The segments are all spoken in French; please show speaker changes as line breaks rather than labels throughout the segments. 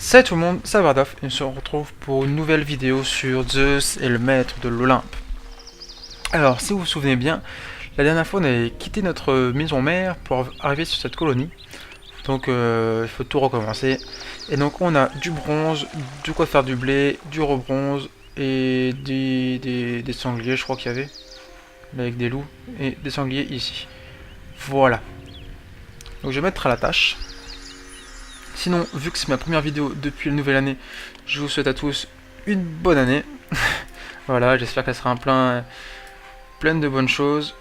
Salut tout le monde, c'est Bardoff et on se retrouve pour une nouvelle vidéo sur Zeus et le maître de l'Olympe. Alors, si vous vous souvenez bien, la dernière fois on avait quitté notre maison mère pour arriver sur cette colonie. Donc il faut tout recommencer. Et donc on a du bronze, du quoi faire du blé, du rebronze et des sangliers, je crois qu'il y avait. Avec des loups et des sangliers ici. Voilà. Donc je vais mettre à la tâche. Sinon, vu que c'est ma première vidéo depuis la nouvelle année, je vous souhaite à tous une bonne année. Voilà, j'espère qu'elle sera pleine de bonnes choses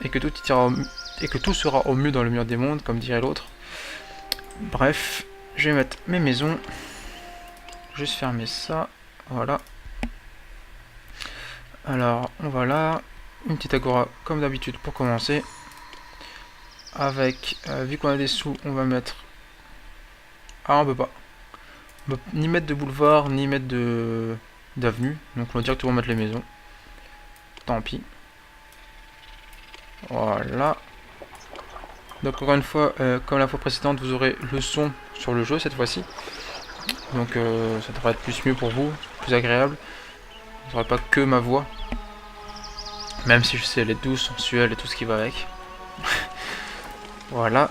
et que tout sera au mieux dans le meilleur des mondes, comme dirait l'autre. Bref, je vais mettre mes maisons. Juste fermer ça. Voilà. Alors, on va là. Une petite agora comme d'habitude pour commencer. Avec, vu qu'on a des sous, on va mettre... Ah, on peut pas. On peut ni mettre de boulevard, ni mettre d'avenue. Donc on va directement mettre les maisons. Tant pis. Voilà. Donc encore une fois, comme la fois précédente, vous aurez le son sur le jeu cette fois-ci. Donc ça devrait être plus mieux pour vous, plus agréable. Vous n'aurez pas que ma voix. Même si je sais, elle est douce, sensuelle et tout ce qui va avec. Voilà.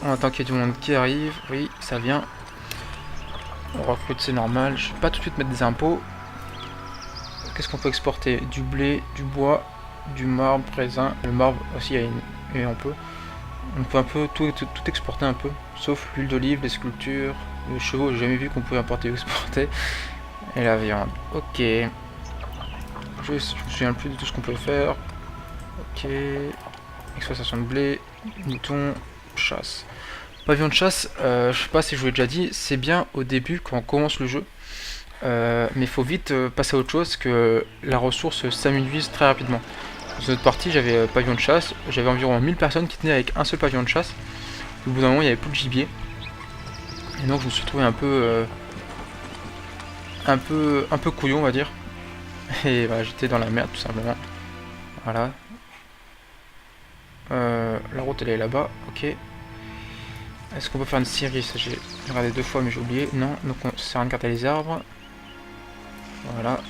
On attend qu'il y ait du monde qui arrive. Oui, ça vient. On recrute, c'est normal. Je vais pas tout de suite mettre des impôts. Qu'est-ce qu'on peut exporter? Du blé, du bois, du marbre, raisin. Le marbre aussi, et on peut un peu tout exporter un peu. Sauf l'huile d'olive, les sculptures, les chevaux. J'ai jamais vu qu'on pouvait importer ou exporter. Et la viande. Ok. Je me souviens plus de tout ce qu'on peut faire. Ok. Exploitation de blé, mouton, chasse. Pavillon de chasse, je sais pas si je vous l'ai déjà dit, c'est bien au début quand on commence le jeu. Mais il faut vite passer à autre chose, que la ressource s'amenuise très rapidement. Dans notre partie, j'avais pavillon de chasse, j'avais environ 1000 personnes qui tenaient avec un seul pavillon de chasse. Au bout d'un moment, il n'y avait plus de gibier. Et donc je me suis retrouvé un peu couillon, on va dire. Et bah, j'étais dans la merde tout simplement. Voilà. La route elle est là-bas, ok. Est-ce qu'on peut faire une scierie? Ça j'ai regardé deux fois mais j'ai oublié. Non, donc on sert à garder les arbres. Voilà.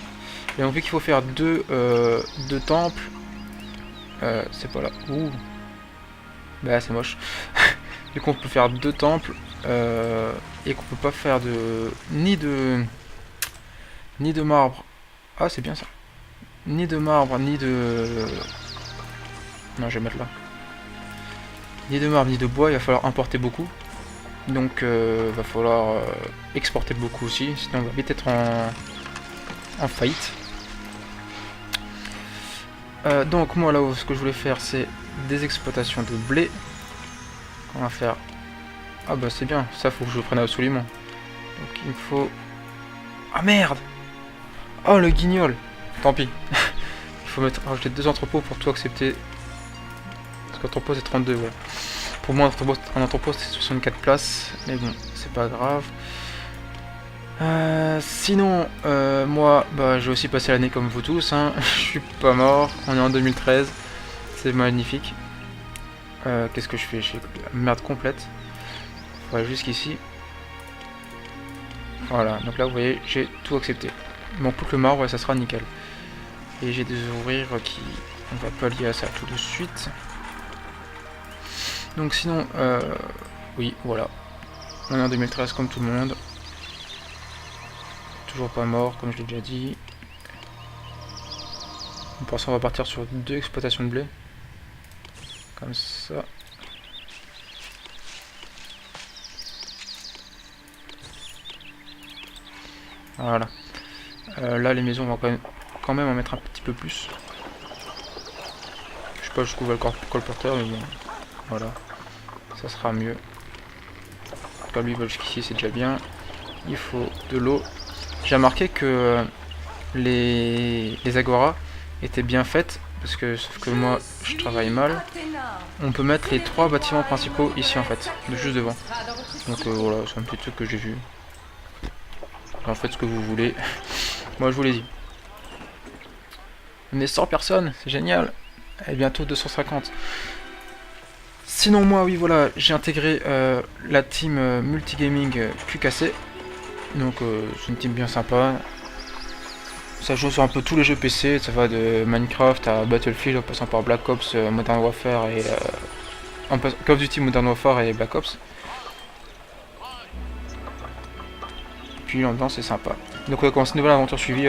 Et on vu qu'il faut faire deux temples. C'est pas là. Ouh. Bah c'est moche. Du coup on peut faire deux temples. Et qu'on peut pas faire ni de marbre. Ah c'est bien ça. Ni de marbre, ni de... Non je vais mettre là. Ni de marbre, ni de bois, il va falloir importer beaucoup. Donc va falloir exporter beaucoup aussi. Sinon on va vite être en faillite. Donc moi là ce que je voulais faire c'est des exploitations de blé. On va faire... Ah bah c'est bien, ça faut que je le prenne absolument. Donc il me faut... Ah merde! Oh le guignol! Tant pis. Il faut rajouter deux entrepôts pour tout accepter. Parce qu'entrepôt c'est 32, ouais. Pour moi un entrepôt c'est 64 places. Mais bon, c'est pas grave. Sinon, moi, bah, j'ai aussi passé l'année comme vous tous, hein. Je suis pas mort, on est en 2013, c'est magnifique. Qu'est-ce que je fais? Je fais la merde complète. Voilà, jusqu'ici. Voilà, donc là vous voyez, j'ai tout accepté. Il manque plus que le marbre, ouais, ça sera nickel. Et j'ai des ouvriers qui... On va pallier à ça tout de suite. Donc sinon, oui, voilà. On est en 2013 comme tout le monde. Toujours pas mort, comme je l'ai déjà dit. Pour ça, on va partir sur deux exploitations de blé. Comme ça. Voilà. Là, les maisons, on va quand même en mettre un petit peu plus. Je sais pas jusqu'où va le colporteur, mais bon. Voilà. Ça sera mieux. Quand lui va jusqu'ici, c'est déjà bien. Il faut de l'eau. J'ai remarqué que les agoras étaient bien faites, parce que sauf que moi je travaille mal. On peut mettre les trois bâtiments principaux ici en fait, juste devant. Donc voilà, c'est un petit truc que j'ai vu. En faites ce que vous voulez. Moi je vous l'ai dit. On est 100 personnes, c'est génial. Et bientôt 250. Sinon moi oui voilà, j'ai intégré la team multigaming QKC. Donc c'est une team bien sympa. Ça joue sur un peu tous les jeux PC, ça va de Minecraft à Battlefield en passant par Black Ops, Modern Warfare et Call of Duty Modern Warfare et Black Ops. Puis l'ambiance est sympa. Donc on va commencer une nouvelle aventure suivie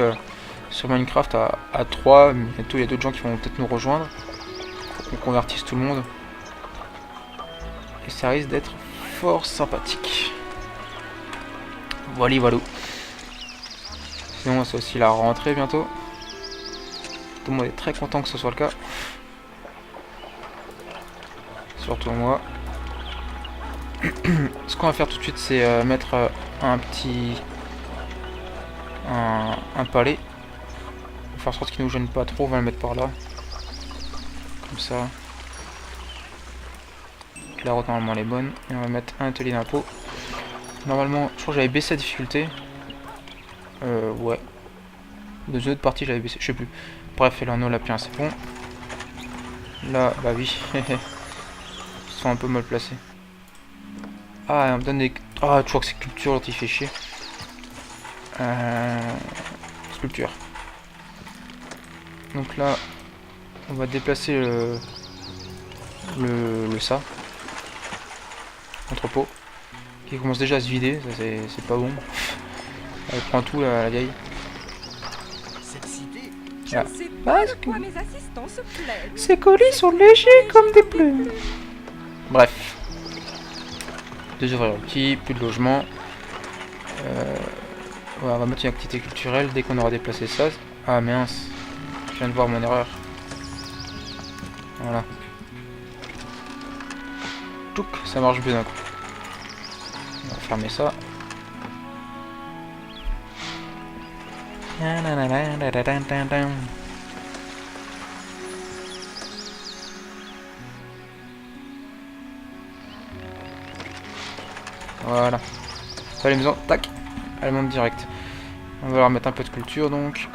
sur Minecraft à 3. Bientôt il y a d'autres gens qui vont peut-être nous rejoindre. Faut qu'on convertisse tout le monde. Et ça risque d'être fort sympathique. Voilà, voilà. Sinon c'est aussi la rentrée bientôt. Tout le monde est très content que ce soit le cas. Surtout moi. Ce qu'on va faire tout de suite, c'est mettre un petit... un palais. On va faire en sorte qu'il ne nous gêne pas trop, on va le mettre par là. Comme ça. La route normalement elle est bonne. Et on va mettre un atelier d'impôt. Normalement, je crois que j'avais baissé la difficulté. Ouais. Dans une autre partie j'avais baissé, je sais plus. Bref, et là on a la pierre, c'est bon. Là, bah oui. Ils sont un peu mal placés. Ah, on me donne des... Ah, toujours que c'est culture, l'autre il fait chier. Sculpture. Donc là, on va déplacer le ça. Entrepôt. Qui commence déjà à se vider, ça c'est pas bon. Elle prend tout la vieille.
Je ne sais pas de quoi mes assistants se plaignent.
Ces colis sont légers comme des plumes. Bref. Deux ouvriers petits, plus de logement. Ouais, on va mettre une activité culturelle dès qu'on aura déplacé ça. Ah mince. Je viens de voir mon erreur. Voilà. Touc, ça marche bien d'un coup. On va fermer ça. Voilà. Ça les maisons, tac, elle monte direct. On va leur mettre un peu de culture donc.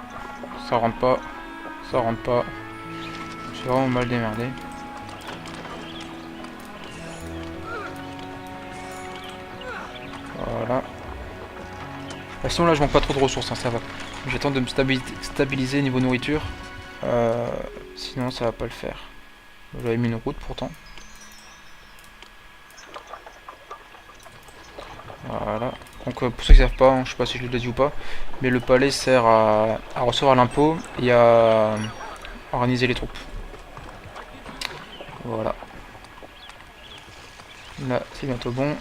Ça rentre pas. Ça rentre pas. C'est vraiment mal démerdé. Voilà. Bah, sinon là je manque pas trop de ressources, hein, ça va. J'attends de me stabiliser niveau nourriture. Sinon ça va pas le faire. J'avais mis une route pourtant. Voilà. Donc pour ceux qui ne savent pas, hein, je sais pas si je l'ai dit ou pas, mais le palais sert à recevoir l'impôt et à organiser les troupes. Voilà. Là c'est bientôt bon.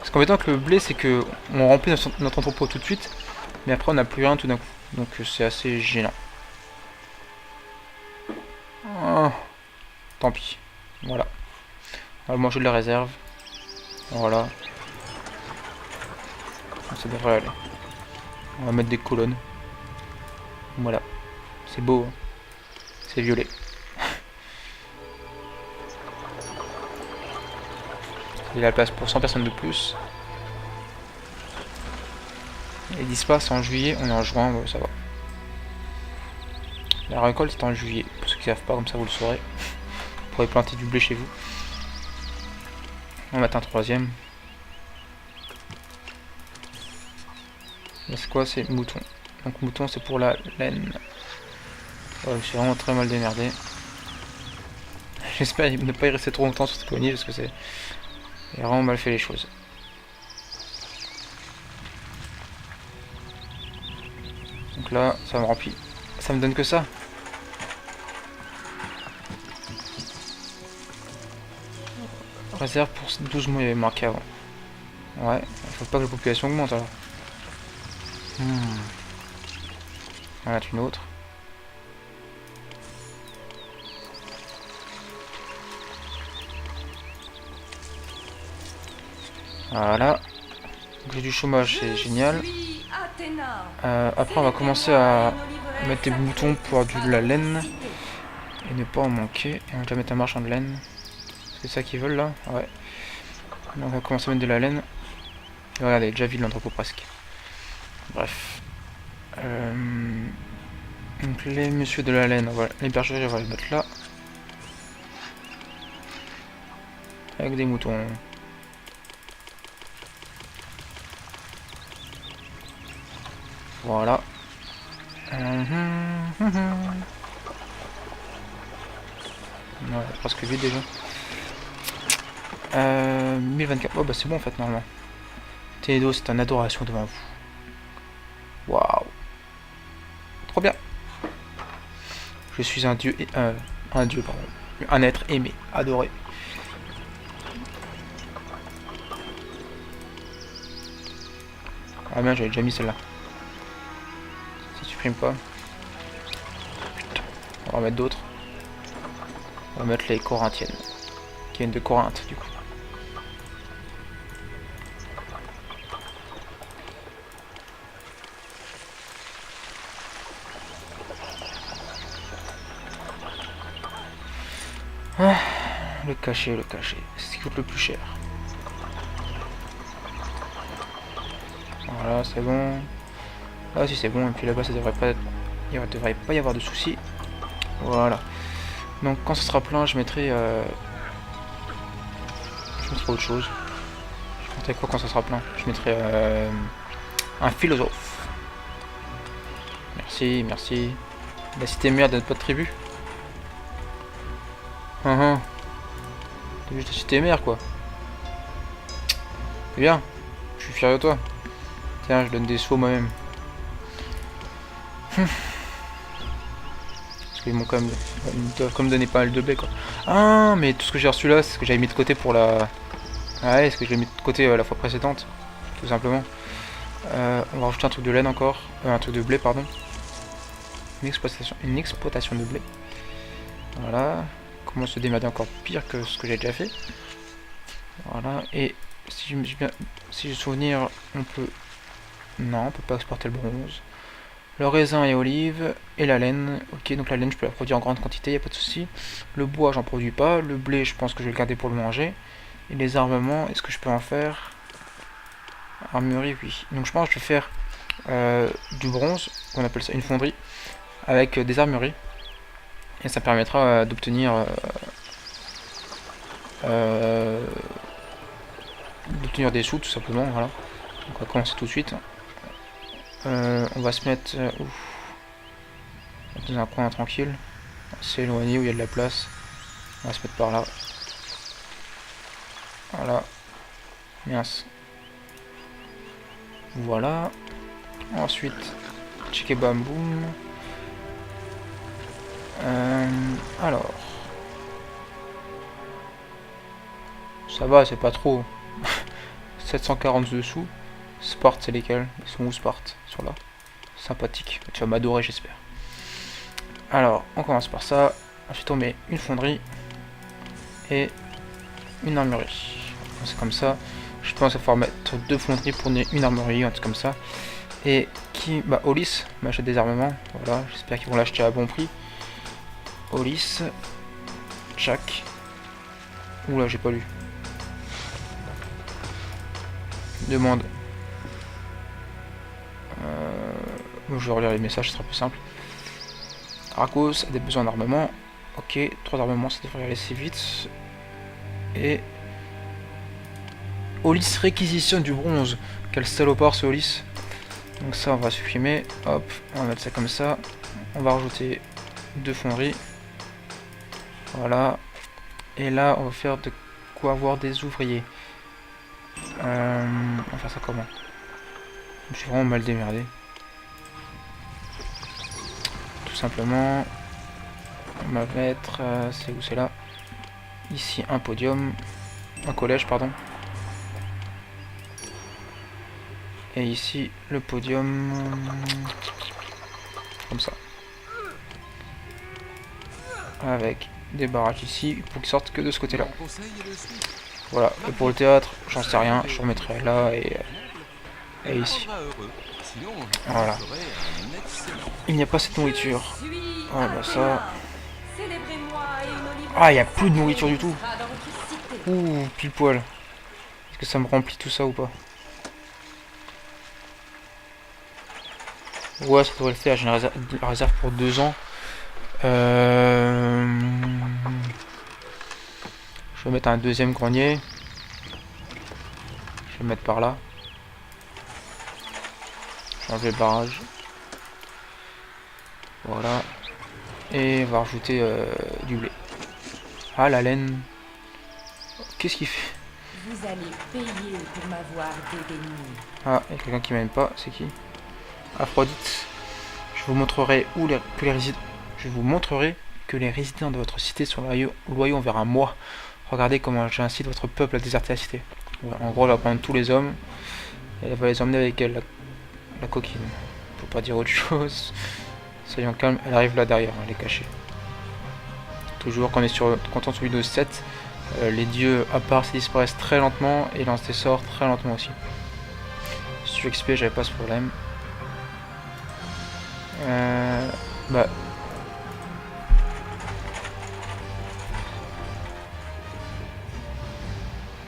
Ce qui est embêtant avec le blé, c'est que on remplit notre entrepôt tout de suite, mais après on n'a plus rien tout d'un coup. Donc c'est assez gênant. Oh, tant pis. Voilà. On va manger de la réserve. Voilà. Ça devrait aller. On va mettre des colonnes. Voilà. C'est beau. Hein. C'est violet. Il y a la place pour 100 personnes de plus. Les dispas c'est en juillet, on est en juin, ouais, ça va. La récolte c'est en juillet, pour ceux qui ne savent pas, comme ça vous le saurez. Vous pourrez planter du blé chez vous. On va mettre un troisième. Là c'est quoi? C'est mouton. Donc mouton c'est pour la laine. Ouais, je suis vraiment très mal démerdé. J'espère ne pas y rester trop longtemps sur cette colonie parce que c'est... J'ai vraiment mal fait les choses. Donc là, ça me remplit. Ça me donne que ça. Réserve pour 12 mois, il y avait marqué avant. Ouais, faut pas que la population augmente alors. Voilà, une autre. Voilà. J'ai du chômage, c'est génial. Après, on va commencer à mettre des moutons pour avoir de la laine. Et ne pas en manquer. Et on va déjà mettre un marchand de laine. C'est ça qu'ils veulent là? Ouais. Donc, on va commencer à mettre de la laine. Et regardez, déjà vide l'entrepôt presque. Bref. Donc les messieurs de la laine, voilà. Les bergeries, on va les mettre là. Avec des moutons. Voilà. Ouais, presque vide déjà. 1024. Oh bah c'est bon en fait normalement. Télédo, c'est une adoration devant vous. Waouh. Trop bien. Je suis un dieu et un dieu pardon. Un être aimé, adoré. Ah bien j'avais déjà mis celle-là. Si tu supprimes pas. Putain. On va mettre d'autres. On va mettre les corinthiennes. Qui viennent de Corinthe du coup. Ah, le cachet, c'est ce qui coûte le plus cher. Voilà, c'est bon. Ah si c'est bon, et puis là-bas ça devrait pas être... il devrait pas y avoir de soucis. Voilà. Donc quand ce sera plein, je mettrai autre chose. Je mettrai quoi quand ça sera plein? Je mettrai un philosophe. Merci, merci. La cité mère de notre pote tribu. T'as juste la cité mère quoi. C'est bien. Je suis fier de toi. Tiens, je donne des sauts moi-même. Parce qu'ils m'ont quand même... Ils doivent comme donner pas mal de blé quoi. Ah, mais tout ce que j'ai reçu là, c'est ce que j'avais mis de côté pour la... Ah ouais, c'est ce que j'ai mis de côté la fois précédente. Tout simplement. On va rajouter un truc de laine encore. Un truc de blé, pardon. Une exploitation de blé. Voilà. Comment se démerder encore pire que ce que j'ai déjà fait. Voilà. Et si j'ai souvenir, on peut... Non, on peut pas exporter le bronze. Le raisin et olive et la laine. Ok, donc la laine je peux la produire en grande quantité, y a pas de souci. Le bois j'en produis pas. Le blé je pense que je vais le garder pour le manger. Et les armements, est-ce que je peux en faire? Armurerie, oui. Donc je pense que je vais faire du bronze, on appelle ça une fonderie, avec des armureries. Et ça permettra d'obtenir des sous tout simplement. Voilà. Donc on va commencer tout de suite. On va se mettre dans un coin tranquille, assez éloigné où il y a de la place. On va se mettre par là. Voilà. Mince. Voilà. Ensuite, checker bam boum. Alors. Ça va, c'est pas trop. 740 dessous. Sparte, c'est lesquels? Ils sont où Sparte? Ils sont là. Sympathique. Tu vas m'adorer, j'espère. Alors, on commence par ça. Ensuite, on met une fonderie. Et une armurerie. C'est comme ça. Je pense qu'il va falloir mettre 2 fonderies pour une armurerie, un truc comme ça. Et qui... Bah, Olis m'achète des armements. Voilà, j'espère qu'ils vont l'acheter à bon prix. Olis. Jack. Oula, j'ai pas lu. Demande. Je vais relire les messages, ce sera plus simple. Arcos a des besoins d'armement. Ok, 3 armements, ça devrait aller assez vite. Et... Olis réquisitionne du bronze. Quel salopard ce Olis. Donc ça on va supprimer. Hop, on va mettre ça comme ça. On va rajouter 2 fonderies. Voilà. Et là on va faire de quoi avoir des ouvriers. On va faire ça comment? Je me suis vraiment mal démerdé. Tout simplement. On va mettre... c'est où? C'est là. Ici un podium. Un collège pardon. Et ici le podium. Comme ça. Avec des barrages ici pour qu'ils sortent que de ce côté là. Voilà. Et pour le théâtre, j'en sais rien. Je remettrai là et ici. Voilà. Il n'y a pas cette nourriture. Ah bah ça. Ah, il n'y a plus de nourriture du tout. Ouh, pile poil. Est-ce que ça me remplit tout ça ou pas? Ouais, ça devrait le faire. J'ai une réserve pour 2 ans. Je vais mettre un deuxième grenier. Je vais le mettre par là. Changer le barrage. Voilà. Et on va rajouter du blé. Ah, la laine. Qu'est-ce qu'il fait?
Vous allez payer pour m'avoir dédaigné.
Ah, il y a quelqu'un qui m'aime pas. C'est qui? Aphrodite. Je vous montrerai Je vous montrerai que les résidents de votre cité sont loyaux envers moi. Regardez comment j'incite votre peuple à déserter la cité. Ouais, en gros, elle va prendre tous les hommes et elle va les emmener avec elle, la coquine. Faut pas dire autre chose. Soyons calmes, elle arrive là derrière, elle est cachée. Toujours quand on est sur Windows 7, les dieux apparaissent et disparaissent très lentement et lancent des sorts très lentement aussi. Sur XP, j'avais pas ce problème. Bah.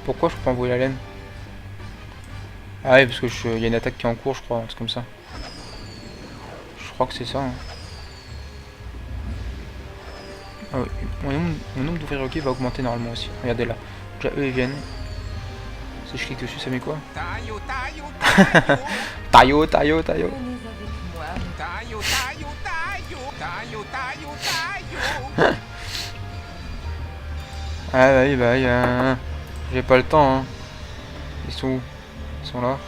Pourquoi je peux envoyer la laine? Ah oui, parce que y a une attaque qui est en cours, je crois, un truc comme ça. Je crois que c'est ça. Hein. Ah oui, mon nombre d'ouvriers requis va augmenter normalement aussi. Regardez là. Déjà, eux ils viennent. Si je clique dessus, ça met quoi? Tayo, tayo, tayo. Ah bah oui, j'ai pas le temps. Hein. Ils sont où? Ils sont là.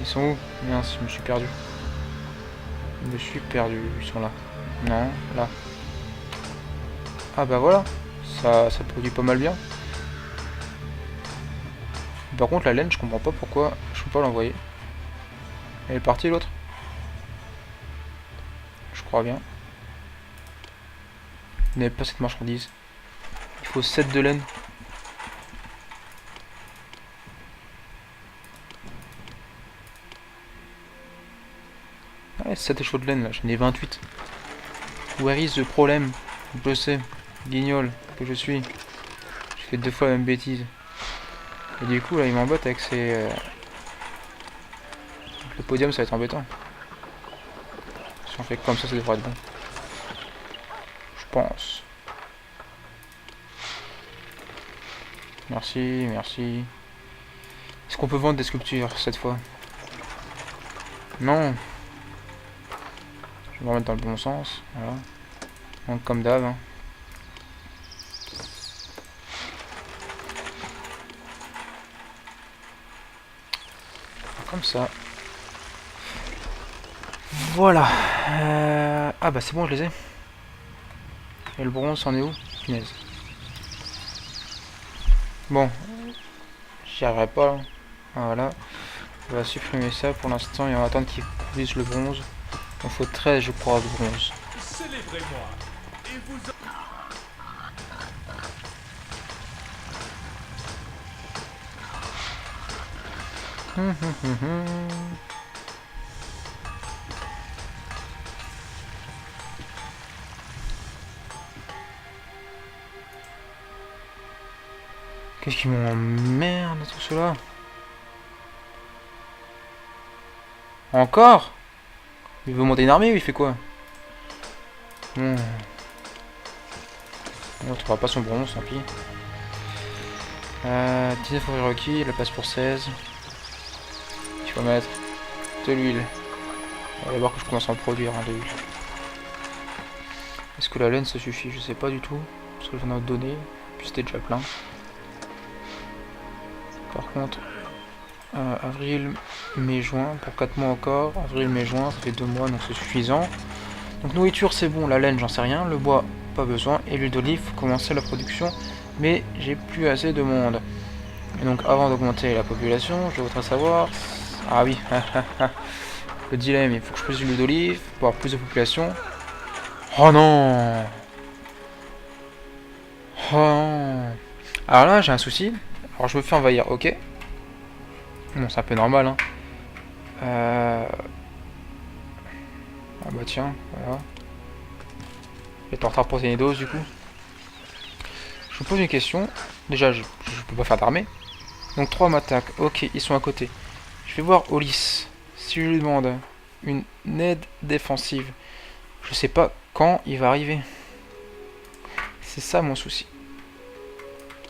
Ils sont où? Mince, je me suis perdu. Je me suis perdu. Ils sont là. Non, là. Ah bah voilà. Ça produit pas mal bien. Par contre, la laine, je comprends pas pourquoi je peux pas l'envoyer. Elle est partie l'autre? Je crois bien. Vous n'avez pas cette marchandise. Il faut 7 de laine. Ouais, 7 échos de laine là, j'en ai 28. Where is the problem? Je sais, guignol que je suis. J'ai fait 2 fois la même bêtise. Et du coup là il m'embête avec ses... Le podium ça va être embêtant. Si on fait comme ça devrait être bon. Je pense. Merci, merci. Est-ce qu'on peut vendre des sculptures cette fois? Non. Je vais me remettre dans le bon sens. Voilà. Donc comme d'hab. Hein. Comme ça. Voilà. Ah bah c'est bon, je les ai. Et le bronze, c'en est où? Punaise. Bon. J'y arriverai pas. Là. Voilà. On va supprimer ça pour l'instant et on va attendre qu'il produise le bronze. Il faut 13 je crois de bronze. Célébrez-moi. Et vous... Qu'est-ce qui m'emmerde tout cela? Encore? Il veut monter une armée ou il fait quoi? On ne trouvera pas son bronze, tant pis. 19 ouvriers requis, la place pour 16. Il faut mettre de l'huile. On va d'abord que je commence à en produire de l'huile. Est-ce que la laine ça suffit? Je sais pas du tout. Parce que j'en ai donné. Puis c'était déjà plein. Par contre, avril, mai, juin, pour 4 mois encore. Avril, mai, juin, ça fait 2 mois donc c'est suffisant. Donc nourriture c'est bon, la laine j'en sais rien, le bois pas besoin, et l'huile d'olive, faut commencer la production, mais j'ai plus assez de monde. Et donc avant d'augmenter la population, je voudrais savoir... Ah oui, le dilemme, il faut que je produise l'huile d'olive pour avoir plus de population. Oh non! Oh non! Alors là j'ai un souci, alors je me fais envahir, ok. Bon c'est un peu normal hein. Ah bah tiens, voilà. Je vais être en retard pour tes doses du coup. Je vous pose une question. Déjà, je peux pas faire d'armée. Donc 3 m'attaquent. Ok, ils sont à côté. Je vais voir Ulysse. Si je lui demande une aide défensive, je sais pas quand il va arriver. C'est ça mon souci.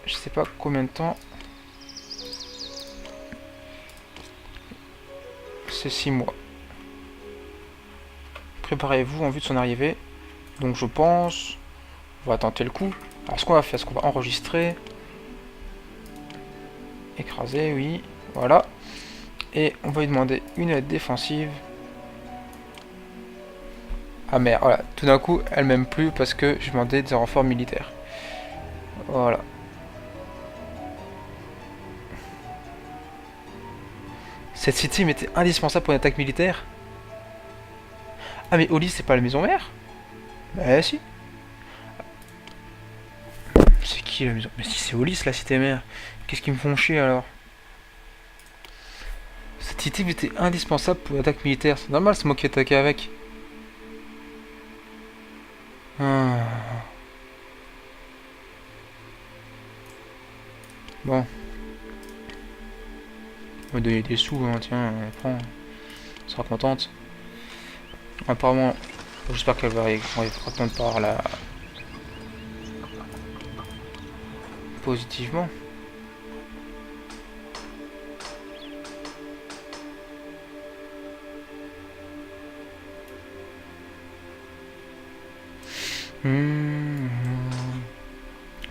Je sais pas combien de temps. C'est 6 mois. Préparez-vous en vue de son arrivée. Donc je pense... On va tenter le coup. Alors ce qu'on va faire, c'est qu'on va enregistrer. Écraser, oui. Voilà. Et on va lui demander une aide défensive. Ah merde, voilà. Tout d'un coup, elle m'aime plus parce que je demandais des renforts militaires. Voilà. Cette cité m'était indispensable pour une attaque militaire. Ah mais Oli, c'est pas la maison mère? Bah si. C'est qui la maison? Mais si c'est Oli, la cité mère. Qu'est-ce qu'ils me font chier alors? Cette cité était indispensable pour une attaque militaire. C'est normal, c'est moi qui ai attaqué avec. Ah. Bon. On va donner des sous, hein, tiens, prends. Elle sera contente. Apparemment, j'espère qu'elle va répondre par là positivement.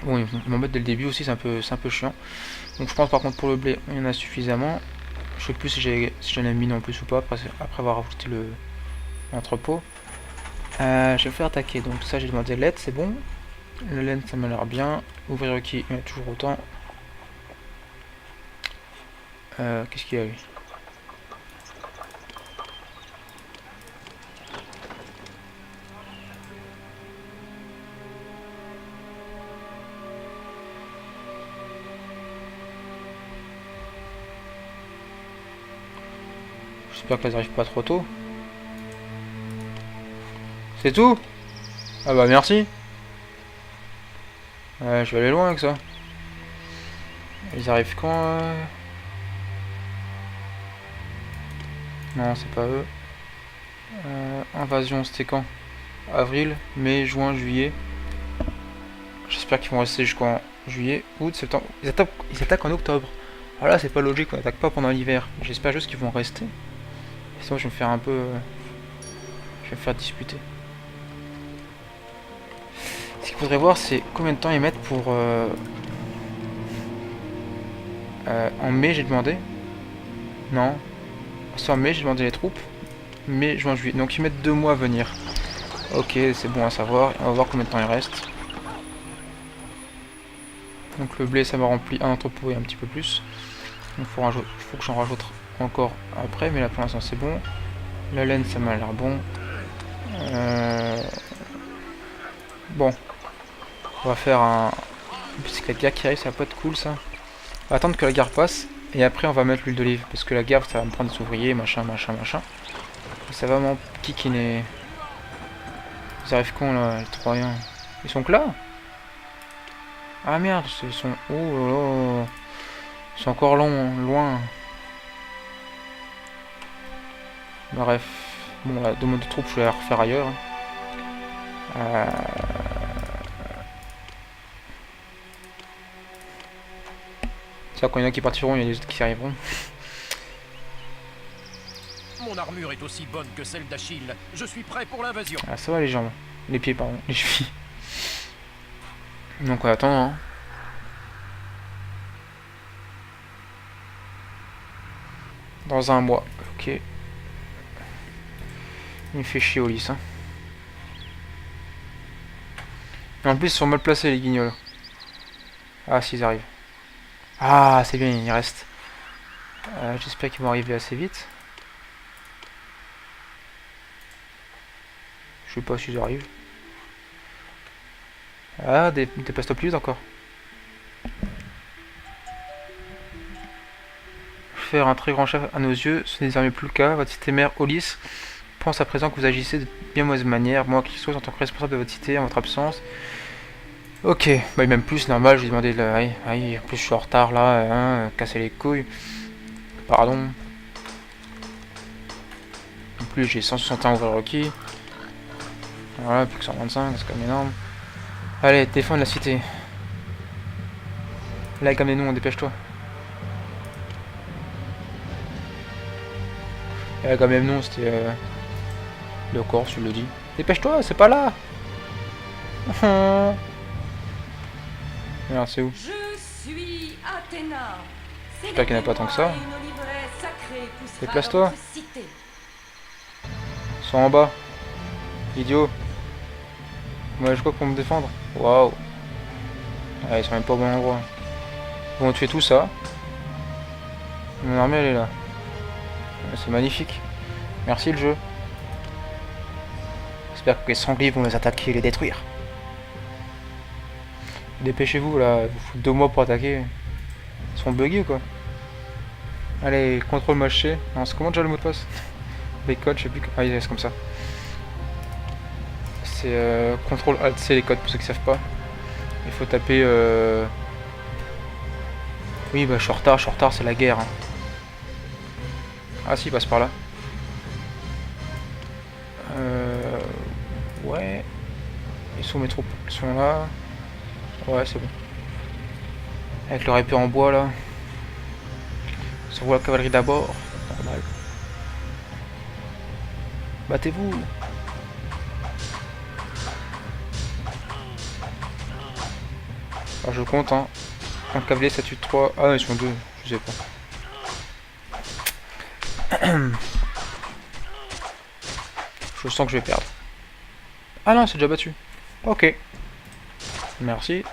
Bon, ils m'embêtent dès le début aussi, c'est un peu chiant. Donc je pense par contre pour le blé, il y en a suffisamment. Je sais plus si j'en ai mis non plus ou pas après avoir rajouté l'entrepôt. Je vais me faire attaquer, donc ça j'ai demandé l'aide, c'est bon. Le laine ça m'a l'air bien. Ouvrir requis, il y en a toujours autant. Qu'est-ce qu'il y a lui? J'espère qu'elles arrivent pas trop tôt. C'est tout? Ah bah merci. Je vais aller loin avec ça. Ils arrivent quand Non, c'est pas eux. Invasion, c'était quand? Avril, mai, juin, juillet. J'espère qu'ils vont rester jusqu'en juillet, août, septembre. Ils attaquent en octobre. Ah là, c'est pas logique, on n'attaque pas pendant l'hiver. J'espère juste qu'ils vont rester. Sinon, je vais me faire un peu... je vais me faire disputer. Ce qu'il faudrait voir, c'est combien de temps ils mettent pour... en mai, j'ai demandé. Non. C'est en mai, j'ai demandé les troupes. Mai, juin, juillet. Donc ils mettent 2 mois à venir. Ok, c'est bon à savoir. On va voir combien de temps il reste. Donc le blé, ça m'a rempli un entrepôt et un petit peu plus. Donc faut que j'en rajoute encore après, mais là pour l'instant c'est bon. La laine, ça m'a l'air bon. Bon. On va faire un... Puisque la guerre qui arrive, ça va pas être cool ça. On va attendre que la guerre passe. Et après on va mettre l'huile d'olive. Parce que la guerre, ça va me prendre des ouvriers, machin. Et ça va m'enquiquiner. Ils arrivent quand là, les Troyens? Ils sont que là? Ah merde, ils sont... Oh là là. Ils sont encore loin. Bref. Bon, la demande de troupes, je vais la refaire ailleurs. Ça, quand il y en a qui partiront, il y a les autres qui arriveront.
Mon armure est aussi bonne que celle d'Achille. Je suis prêt pour l'invasion.
Ah, ça va les jambes. Les pieds, pardon. Les chevilles. Donc on attend, hein. Dans un mois. Ok. Il me fait chier au lys, hein. Et en plus, ils sont mal placés, les guignols. Ah, s'ils arrivent. Ah, c'est bien, il reste. J'espère qu'ils vont arriver assez vite. Je sais pas s'ils arrivent. Ah, dépasse-toi plus encore. Faire un très grand chef à nos yeux, ce n'est désormais plus le cas. Votre cité mère, Olis, pense à présent que vous agissez de bien mauvaise manière. Moi, Christos, en tant que responsable de votre cité, en votre absence. Ok, bah même plus, normal, j'ai demandé le... Aïe, en plus je suis en retard là, hein, casser les couilles. Pardon. En plus j'ai 161 overrequis. Voilà, plus que 125, c'est quand même énorme. Allez, défendre la cité. Là, Agamemnon, dépêche-toi. Et Agamemnon, c'était le Corse, je le dis. Dépêche-toi, c'est pas là. Merde, c'est où?
Je suis Athéna.
J'espère qu'il n'y en a pas tant que ça.
Une oliveraie sacrée poussera
Déplace-toi.
dans votre cité.
Ils sont en bas. Idiot. Ouais, je crois pour me défendre. Waouh. Ah, ils sont même pas au bon endroit. Bon, tu fais tout ça. Mon armée, elle est là. C'est magnifique. Merci le jeu. J'espère que les sangliers vont les attaquer et les détruire. Dépêchez-vous là, vous foutez 2 mois pour attaquer. Ils sont buggés ou quoi? Allez, contrôle marché. Non, c'est comment déjà le mot de passe? Les codes, je sais plus. Ah, c'est comme ça. C'est contrôle alt C les codes pour ceux qui savent pas. Il faut taper. Oui, bah je suis en retard, c'est la guerre. Hein. Ah si, il passe par là. Ouais. Ils sont mes troupes. Ils sont là. Ouais, c'est bon. Avec leur épée en bois là. Sur la cavalerie d'abord. Normal. Battez-vous. Alors je compte hein. Un cavalier ça tue 3. Ah non ils sont 2, je sais pas. Je sens que je vais perdre. Ah non, c'est déjà battu. Ok. Merci.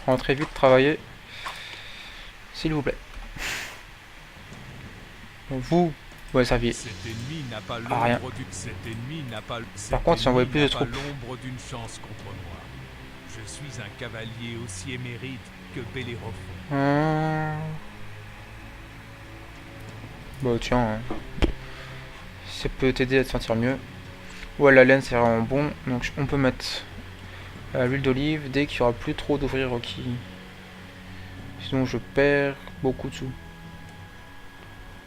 Rentrez vite, travaillez. S'il vous plaît. Vous, ouais, ça vit. Ah, rien. Par contre, si on envoie plus de troupes.
L'ombre d'une chance contre moi. Je suis un cavalier aussi émérite que Bellérophon.
Bon, tiens. Ça peut t'aider à te sentir mieux. Ouais, la laine, c'est vraiment bon. Donc, on peut mettre l'huile d'olive dès qu'il n'y aura plus trop d'ouvriers requis. Sinon, je perds beaucoup de sous.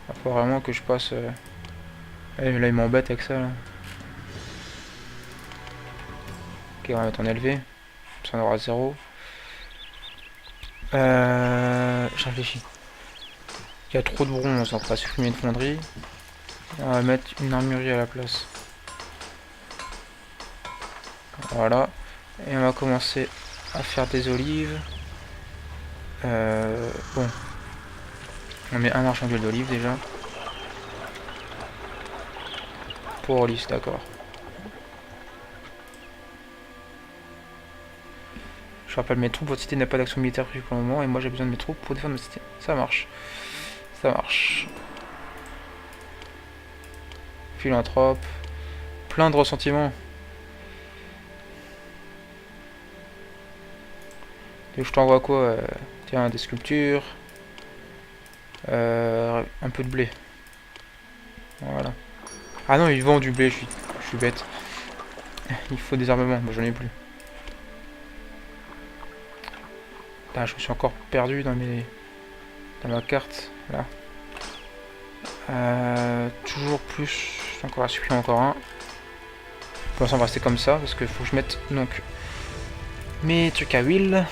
Il faut vraiment que je passe... Eh, là, il m'embête avec ça. Là. Ok, on va mettre en élevé. Ça en aura 0. Je réfléchis. Il y a trop de bronze, on va supprimer une fonderie. On va mettre une armurerie à la place. Voilà. Et on va commencer à faire des olives. Bon. On met un marchand d'huile d'olive déjà. Pour olive, d'accord. Je rappelle mes troupes, votre cité n'a pas d'action militaire prévue pour le moment et moi j'ai besoin de mes troupes pour défendre ma cité. Ça marche. Ça marche. Philanthrope. Plein de ressentiments. Et je t'envoie quoi? Tiens, des sculptures. Un peu de blé. Voilà. Ah non, ils vendent du blé, je suis bête. Il faut des armements, moi j'en ai plus. Putain, je me suis encore perdu dans ma carte. Là. Toujours plus. Encore à supprimer encore un. Pour l'instant on va rester comme ça parce qu'il faut que je mette donc mes trucs à huile.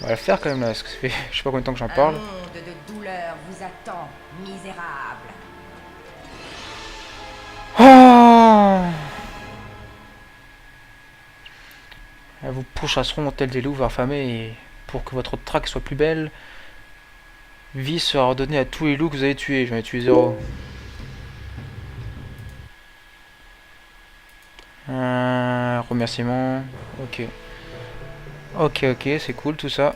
On va le faire quand même là, parce que ça fait je sais pas combien de temps que j'en parle.
Un monde de douleur vous attend, misérable.
Oh, elles vous pourchasseront tels des loups affamés et pour que votre traque soit plus belle, vie sera ordonnée à tous les loups que vous avez tués. J'en ai tué 0. Remerciement. Ok. Ok, c'est cool tout ça.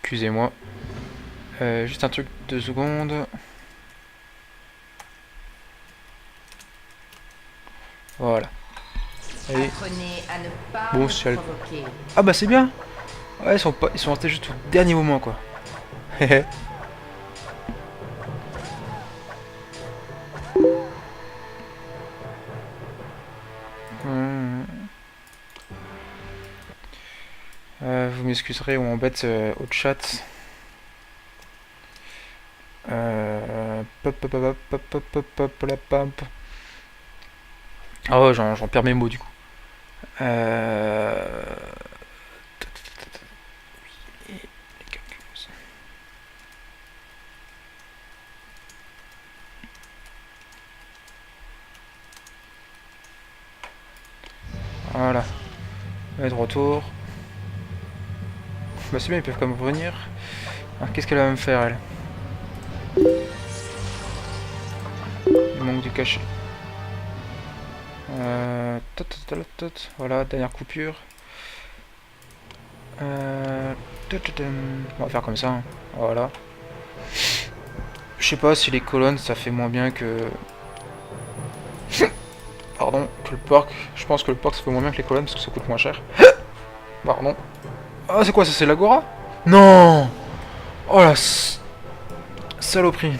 Excusez-moi. Juste un truc, 2 secondes. Voilà. Allez.
Apprenez à ne pas
Bon,
me provoquer.
Ah bah c'est bien. Ouais, ils sont restés juste au dernier moment quoi. Vous m'excuserez, on embête au chat. Ah ouais, j'en perds mes mots du coup. Voilà. On est de retour. Bah c'est bien, ils peuvent quand même revenir. Alors qu'est-ce qu'elle va me faire, elle? Il manque du cachet. Voilà, dernière coupure. On va faire comme ça. Hein. Voilà. Je sais pas si les colonnes ça fait moins bien que... Pardon, que le porc. Je pense que le porc ça fait moins bien que les colonnes parce que ça coûte moins cher. Pardon. Ah c'est quoi ça, c'est l'agora? Non. Oh la saloperie.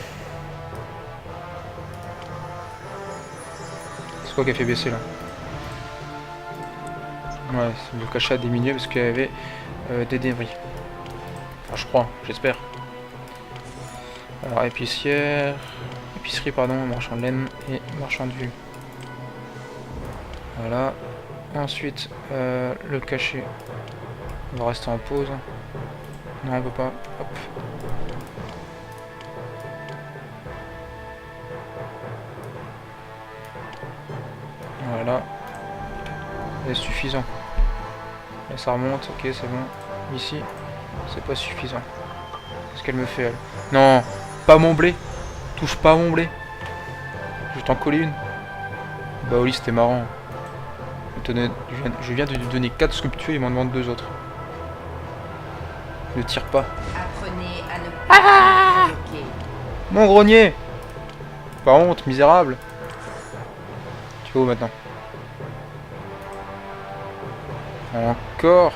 C'est quoi qui a fait baisser là? Ouais, le cachet a diminué parce qu'il y avait des débris. Enfin, je crois, j'espère. Alors épicerie pardon, marchand de laine et marchand d'huile. Voilà. Ensuite, le cachet. On va rester en pause. Non, on peut pas. Hop. Voilà. C'est suffisant. Là, ça remonte. Ok, c'est bon. Ici, c'est pas suffisant. Qu'est-ce qu'elle me fait, elle? Non, pas mon blé. Touche pas à mon blé. Je vais t'en coller une. Bah, Oli, c'était marrant. Je viens de lui donner 4 sculptures, il m'en demande 2 autres. Ne tire pas.
Apprenez à ne pas bloquer.
Mon grenier! Pas honte, misérable. Tu vas où maintenant? Encore?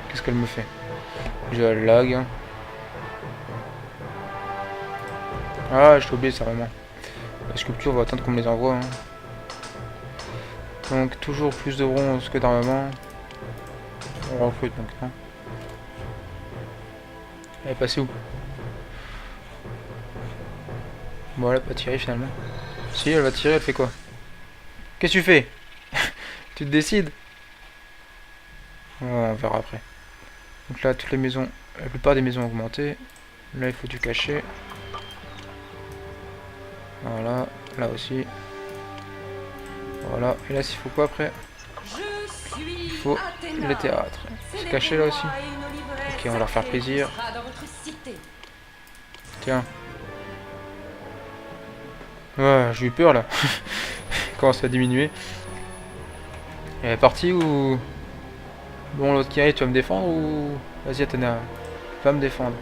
Qu'est-ce qu'elle me fait? Je lag. Hein. Ah, je t'ai oublié ça vraiment. La sculpture va attendre qu'on me les envoie. Hein. Donc toujours plus de bronze que d'armement. On recrute donc non. Elle est passée où? Bon, elle a pas tiré finalement. Si, elle va tirer, elle fait quoi? Qu'est-ce que tu fais? Tu te décides? Ouais, on verra après. Donc là, toutes les maisons, la plupart des maisons ont augmenté. Là, il faut du cachet. Voilà, là aussi. Voilà, et là, s'il faut quoi après? Il faut les théâtres. C'est caché là aussi. Ok, on va leur faire plaisir. Tiens. Ouais, j'ai eu peur là. Comment ça va diminuer? Elle est partie ou... Bon, l'autre qui arrive, tu vas me défendre ou... Vas-y, Athéna, va me défendre.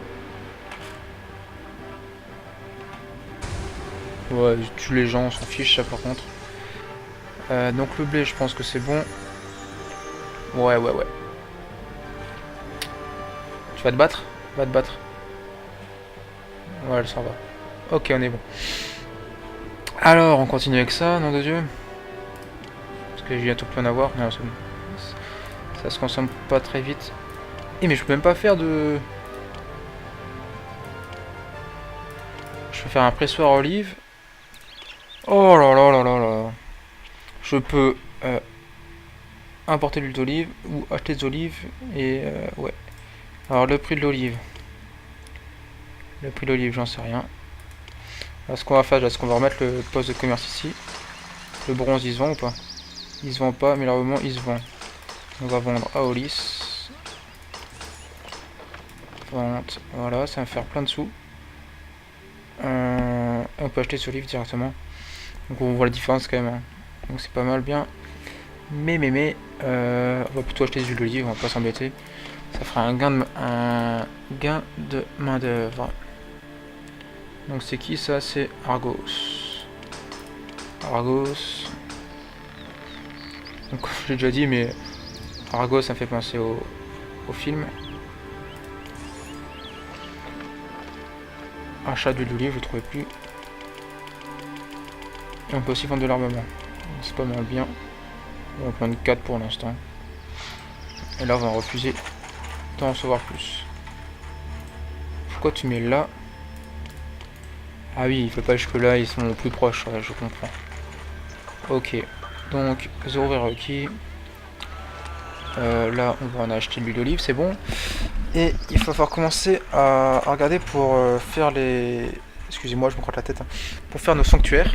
Ouais, tue les gens, on s'en fiche ça par contre. Donc le blé, je pense que c'est bon. Ouais. Tu vas te battre? Va te battre. Ouais, elle s'en va. Ok, on est bon. Alors, on continue avec ça, nom de Dieu. Parce que je vais bientôt plus en avoir. Non, c'est bon. Ça se consomme pas très vite. Mais je peux même pas faire de... Je peux faire un pressoir olive. Oh là là là là là. Je peux importer l'huile d'olive ou acheter des olives et ouais. Alors le prix de l'olive. Le prix de l'olive, j'en sais rien. Alors, ce qu'on va faire, est-ce qu'on va remettre le poste de commerce ici? Le bronze, il se vend ou pas? Il se vend pas, mais l'armement, il se vend. On va vendre à Olis. Vente. Voilà, ça va me faire plein de sous. On peut acheter ce livre directement. Donc on voit la différence quand même. Hein. Donc c'est pas mal bien. Mais on va plutôt acheter des huiles d'olive, on va pas s'embêter. Ça fera un gain de main d'œuvre. Donc c'est qui ça? C'est Argos. Argos. Donc j'ai déjà dit, mais Argos ça me fait penser au film. Achat d'huile d'olive, je ne trouvais plus. Et on peut aussi vendre de l'armement. C'est pas mal bien. On va prendre 4 pour l'instant. Et là on va refuser d'en recevoir plus. Pourquoi tu mets là? Ah oui, il faut pas jusque là, ils sont plus proches, ouais, je comprends. Ok, donc 0 vers requis. Là on va en acheter de l'huile d'olive, c'est bon. Et il va falloir commencer à regarder pour faire les... Excusez-moi, je me crotte la tête. Hein. Pour faire nos sanctuaires.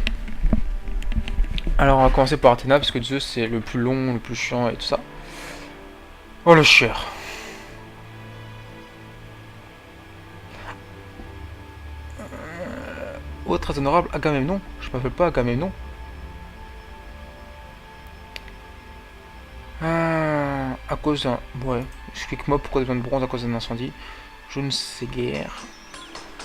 Alors on va commencer par Athéna parce que Zeus c'est le plus long, le plus chiant et tout ça. Oh le cher. Oh très honorable Agamemnon. Je m'appelle pas Agamemnon. À cause d'un... Ouais. Explique-moi pourquoi des besoin de bronze à cause d'un incendie. Je ne sais guère.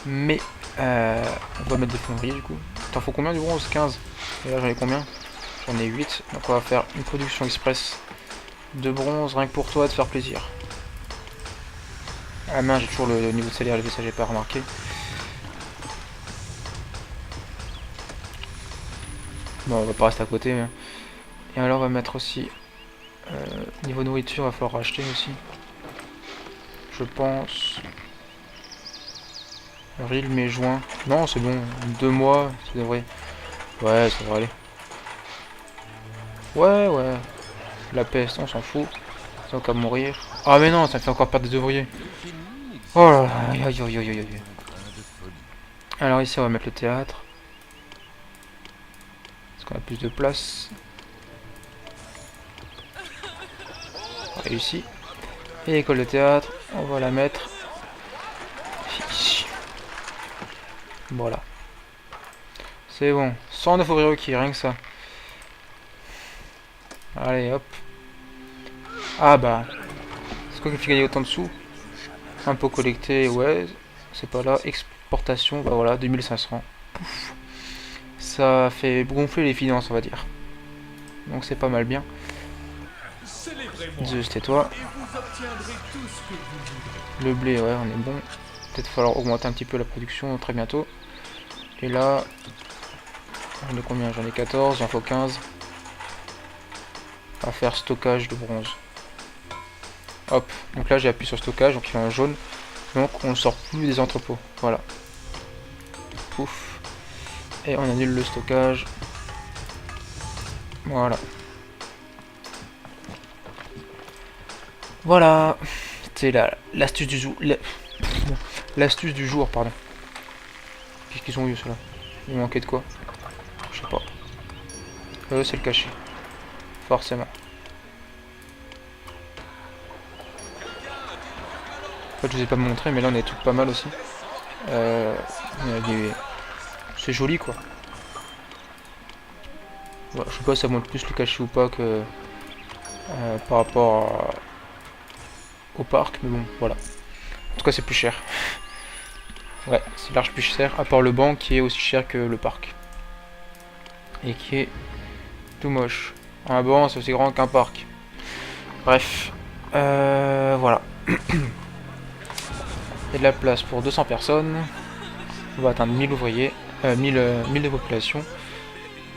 Mais on va mettre des fonderies du coup. T'en faut combien du bronze? 15. Et là j'en ai combien? J'en ai 8. Donc on va faire une production express de bronze rien que pour toi, de faire plaisir. Ah mince, j'ai toujours le niveau de salaire élevé, ça j'ai pas remarqué. Bon, on va pas rester à côté. Mais... Et alors on va mettre aussi... niveau nourriture, il va falloir racheter aussi. Je pense... Avril, mai, juin. Non, c'est bon. 2 mois, ça devrait... Ouais, ça devrait aller. Ouais. La peste, on s'en fout. Ça va mourir. Ah mais non, ça me fait encore perdre des ouvriers. Oh là là, aïe. Alors ici, on va mettre le théâtre. Parce qu'on a plus de place. Réussi. Et l'école de théâtre, on va la mettre ici. Voilà. C'est bon. 109 ouvriers requis, rien que ça. Allez, hop. Ah bah. C'est quoi qui fait gagner autant de sous? Impôt collecté, ouais. C'est pas là. Exportation, bah voilà, 2500. Pouf. Ça fait gonfler les finances, on va dire. Donc c'est pas mal bien. Zeus, tais-toi. Le blé, ouais, on est bon. Peut-être falloir augmenter un petit peu la production très bientôt. Et là, j'en ai combien? J'en ai 14, j'en faut 15. On va faire stockage de bronze. Hop, donc là j'ai appuyé sur stockage, donc il fait un jaune. Donc on ne sort plus des entrepôts. Voilà. Pouf. Et on annule le stockage. Voilà. Voilà. C'est l'astuce du jour. L'astuce du jour, pardon. Qu'est-ce qu'ils ont eu ceux-là? Il manquait de quoi? Je sais pas. C'est le cachet. Forcément. En fait, je vous ai pas montré, mais là on est tout pas mal aussi. C'est joli quoi. Voilà, je sais pas si ça montre plus le cachet ou pas que par rapport au parc, mais bon, voilà. En tout cas, c'est plus cher. Ouais, c'est large plus cher, à part le banc qui est aussi cher que le parc. Et qui est tout moche. Un banc, c'est aussi grand qu'un parc. Bref, voilà. Il y a de la place pour 200 personnes. On va atteindre 1000 ouvriers, 1000 de population.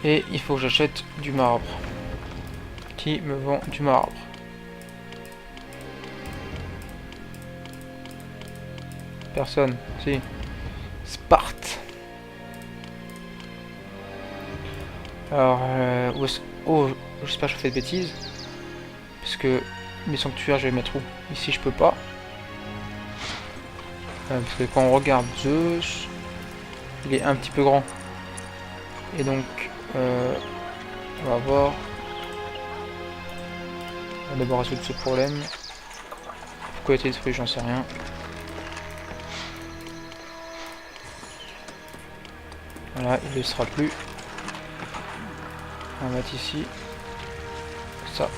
Et il faut que j'achète du marbre. Qui me vend du marbre? Personne. Si. Sparte. Alors, où est-ce... Oh, j'espère que je fais de bêtises. Parce que mes sanctuaires, je vais les mettre où? Ici, je peux pas. Parce que quand on regarde Zeus, il est un petit peu grand. Et donc, on va voir. On va d'abord résoudre ce problème. Pourquoi il a été détruit, j'en sais rien. Voilà, il ne sera plus. On va mettre ici. Ça.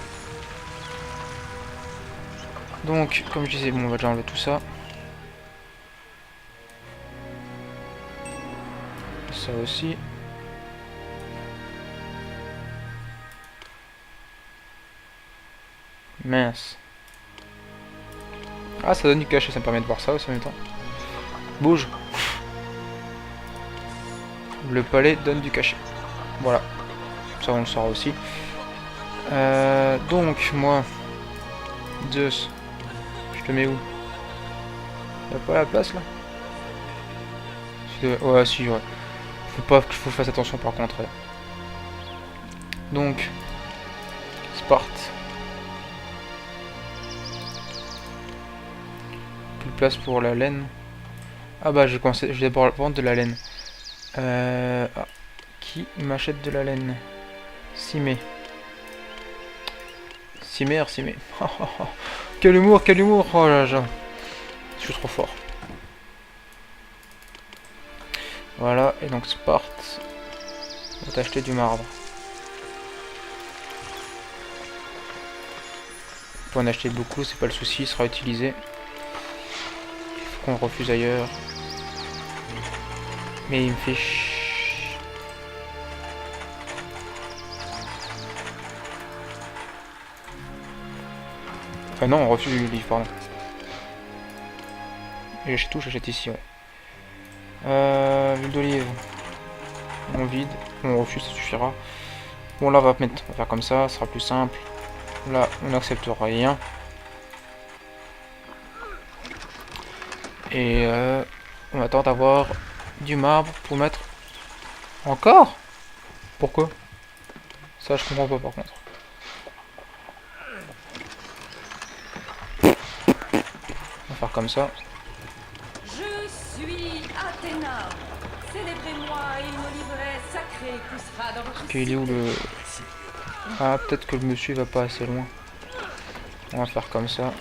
Donc, comme je disais, bon, on va déjà enlever tout ça. Ça aussi. Mince. Ah, ça donne du cachet, ça me permet de voir ça aussi en même temps. Bouge. Le palais donne du cachet. Voilà. Ça, on le saura aussi. Donc, moi... Zeus. Je te mets où? Y'a pas la place, là? Ouais, si, ouais. Faut pas qu'il faut faire attention, par contre. Ouais. Donc... Sparte. Plus de place pour la laine. Ah bah, je vais d'abord vendre de la laine. Ah, qui m'achète de la laine? Cimé. Cimer, cimé. Quel humour, quel humour. Oh là là. Je suis trop fort. Voilà, et donc Sparte. On va t'acheter du marbre. On peut en acheter beaucoup, c'est pas le souci, il sera utilisé. Il faut qu'on le refuse ailleurs. Mais il me fait Enfin non, on refuse le livre, pardon. Et j'achète tout, j'achète ici, ouais. L'huile d'olive. On vide, on refuse, ça suffira. Bon là on va faire comme ça sera plus simple. Là on n'accepte rien. Et on attend d'avoir du marbre pour mettre... Encore? Pourquoi? Ça je comprends pas par contre. On va faire comme ça.
Je suis Athéna. Célébrez-moi une oliveraie sacrée poussera dans votre
Il est où le... Ah, peut-être que le monsieur va pas assez loin. On va faire comme ça.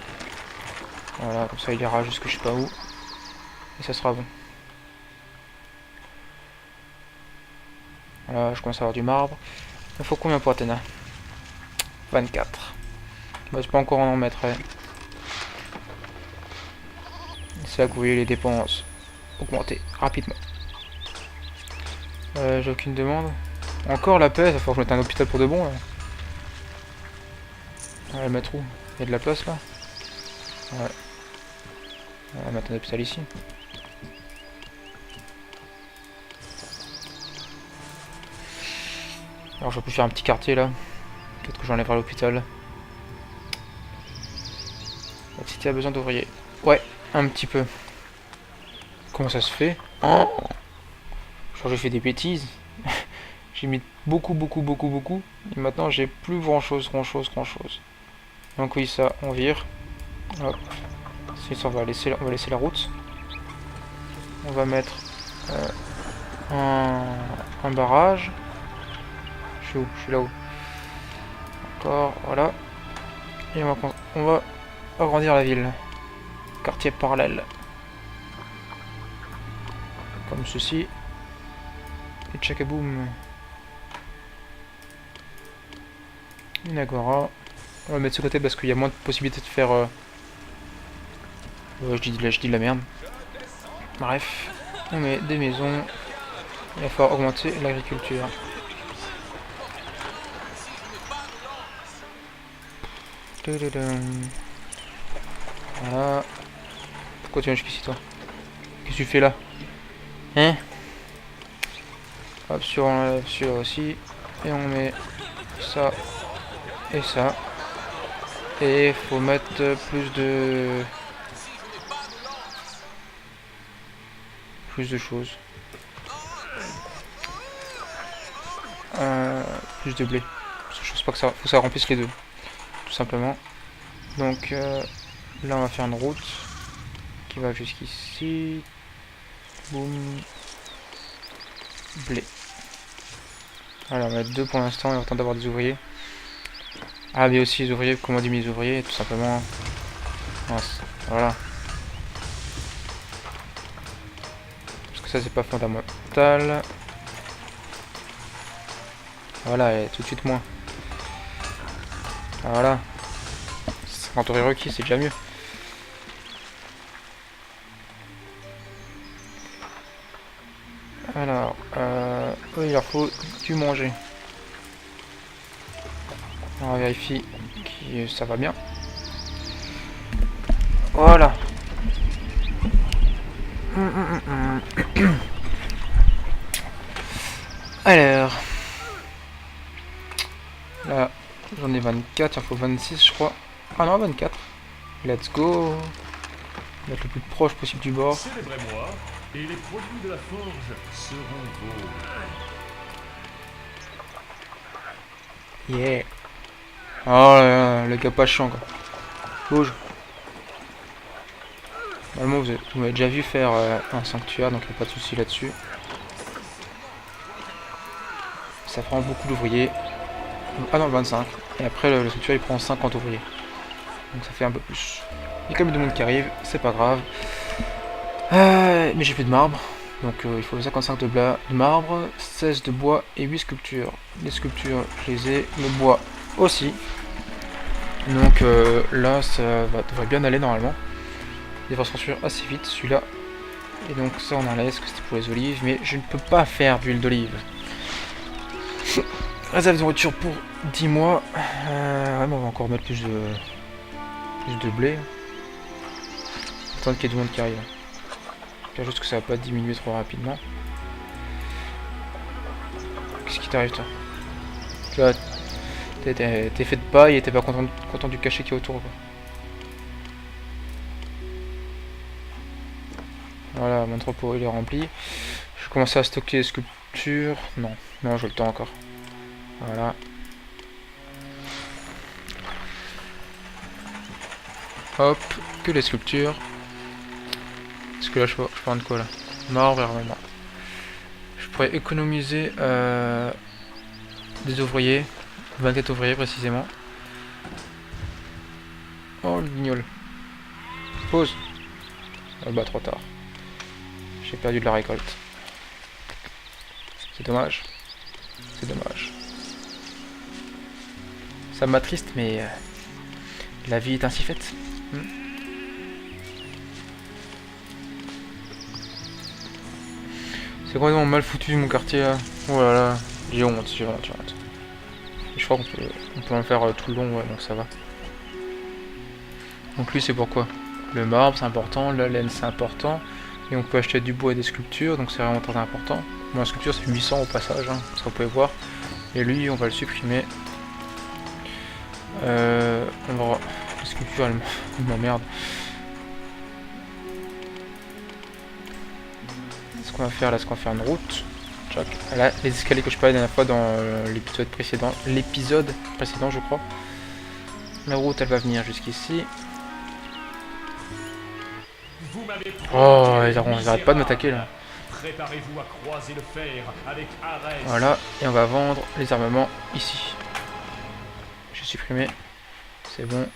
Voilà, comme ça il ira jusque je sais pas où. Et ça sera bon. Voilà, je commence à avoir du marbre. Il faut combien pour Athéna? 24. Bah, je peux encore en mettre. C'est là que vous voyez les dépenses augmenter rapidement. J'ai aucune demande. Encore la paix, il va falloir que je mette un hôpital pour de bon là. On va le mettre où? Il y a de la place là? Ouais. On va mettre un hôpital ici. Alors je peux faire un petit quartier là. Peut-être que j'enlèverai l'hôpital. La cité a besoin d'ouvriers. Ouais, un petit peu. Comment ça se fait? Oh, genre j'ai fait des bêtises. J'ai mis beaucoup. Et maintenant j'ai plus grand chose. Donc oui, ça, on vire. Hop. On va laisser la route. On va mettre un barrage. Je suis où? Je suis là-haut. Encore, voilà. Et on va agrandir la ville. Quartier parallèle. Comme ceci. Et tchakaboum. Une agora. On va mettre ce côté parce qu'il y a moins de possibilités de faire... je dis de la merde. Bref. On met des maisons. Il va falloir augmenter l'agriculture. Voilà. Pourquoi tu viens jusqu'ici toi? Qu'est-ce que tu fais là? Hein? Hop, sur on enlève celui-là aussi. Et on met ça et ça. Et il faut mettre plus de choses. Plus de blé. Parce que je pense pas que ça... Faut que ça remplisse les deux. Tout simplement. Donc là on va faire une route qui va jusqu'ici. Boum. Blé. Voilà, on va mettre deux pour l'instant et on va attendre d'avoir des ouvriers. Ah mais aussi les ouvriers, comment on dit mes ouvriers, tout simplement. Voilà. Parce que ça c'est pas fondamental. Voilà, et tout de suite moins. Voilà. 50 ouvriers requis, c'est déjà mieux. Alors, il leur faut du manger. On vérifie que ça va bien. Voilà. Alors. Là, j'en ai 24, il en faut 26 je crois. Ah non, 24. Let's go. On va être le plus proche possible du bord.
Célébrez-moi, et les produits de la forge seront vos.
Yeah. Oh là là, le gars pas chiant quoi. Bouge. Normalement vous m'avez déjà vu faire un sanctuaire, donc il n'y a pas de souci là-dessus. Ça prend beaucoup d'ouvriers. Ah non, 25. Et après, le structure, il prend 50 ouvriers. Donc ça fait un peu plus. Il y a quand même du monde qui arrive, c'est pas grave. Mais j'ai plus de marbre. Donc il faut 55 de marbre, 16 de bois et 8 sculptures. Les sculptures, je les ai. Le bois aussi. Donc là, ça devrait bien aller normalement. Il va se construire assez vite, celui-là. Et donc ça, on en laisse, que c'était pour les olives. Mais je ne peux pas faire d'huile d'olive. Réserve de nourriture pour 10 mois. Ouais, mais on va encore mettre plus de blé. Attends qu'il y ait du monde qui arrive. J'espère juste que ça va pas diminuer trop rapidement. Qu'est-ce qui t'arrive, toi? Tu vois, t'es fait de paille et t'es pas content du cachet qui est autour, quoi. Voilà, mon entrepôt il est rempli. Je vais commencer à stocker les sculptures. Non, j'ai le temps encore. Voilà. Hop, que les sculptures. Parce que là, je parle de quoi là? Marbre et armement. Je pourrais économiser des ouvriers. 24 ouvriers précisément. Oh, le guignol. Pause. Oh bah, trop tard. J'ai perdu de la récolte. C'est dommage. C'est dommage. Ça m'attriste, mais la vie est ainsi faite. C'est complètement mal foutu mon quartier là. Oh là là, j'ai honte, j'ai honte. Je crois qu'on peut en faire tout le long, ouais, donc ça va. Donc lui c'est pourquoi? Le marbre c'est important, la laine c'est important. Et on peut acheter du bois et des sculptures, donc c'est vraiment très important. Bon, la sculpture c'est 800 au passage, hein, ça vous pouvez voir. Et lui on va le supprimer. On va... La sculpture elle m'emmerde. Ce qu'on va faire là, c'est qu'on va faire une route. Là, les escaliers que je parlais la dernière fois dans l'épisode précédent je crois. La route elle va venir jusqu'ici. Oh, ils arrêtent pas de m'attaquer là.
Préparez-vous à croiser le fer avec Arès.
Voilà, et on va vendre les armements ici. J'ai supprimé. C'est bon.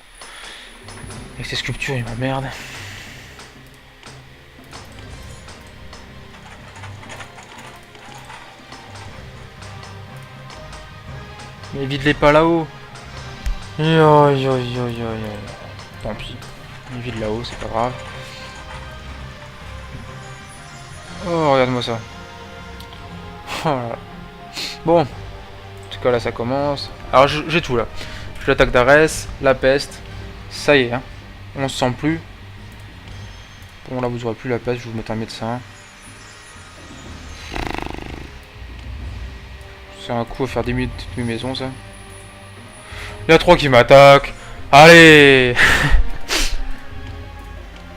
Avec ces sculptures, ils m'emmerdent. Mais vide-les pas là-haut. Tant pis. Ils vident là-haut, c'est pas grave. Oh, regarde-moi ça. Oh là là. Bon. En tout cas, là, ça commence. Alors, j'ai tout, là. J'ai l'attaque d'Arès, la peste. Ça y est, hein. On se sent plus. Bon, là, vous aurez plus la peste. Je vais vous mettre un médecin. C'est un coup à faire 10 minutes de maison, ça. Il y a 3 qui m'attaquent. Allez.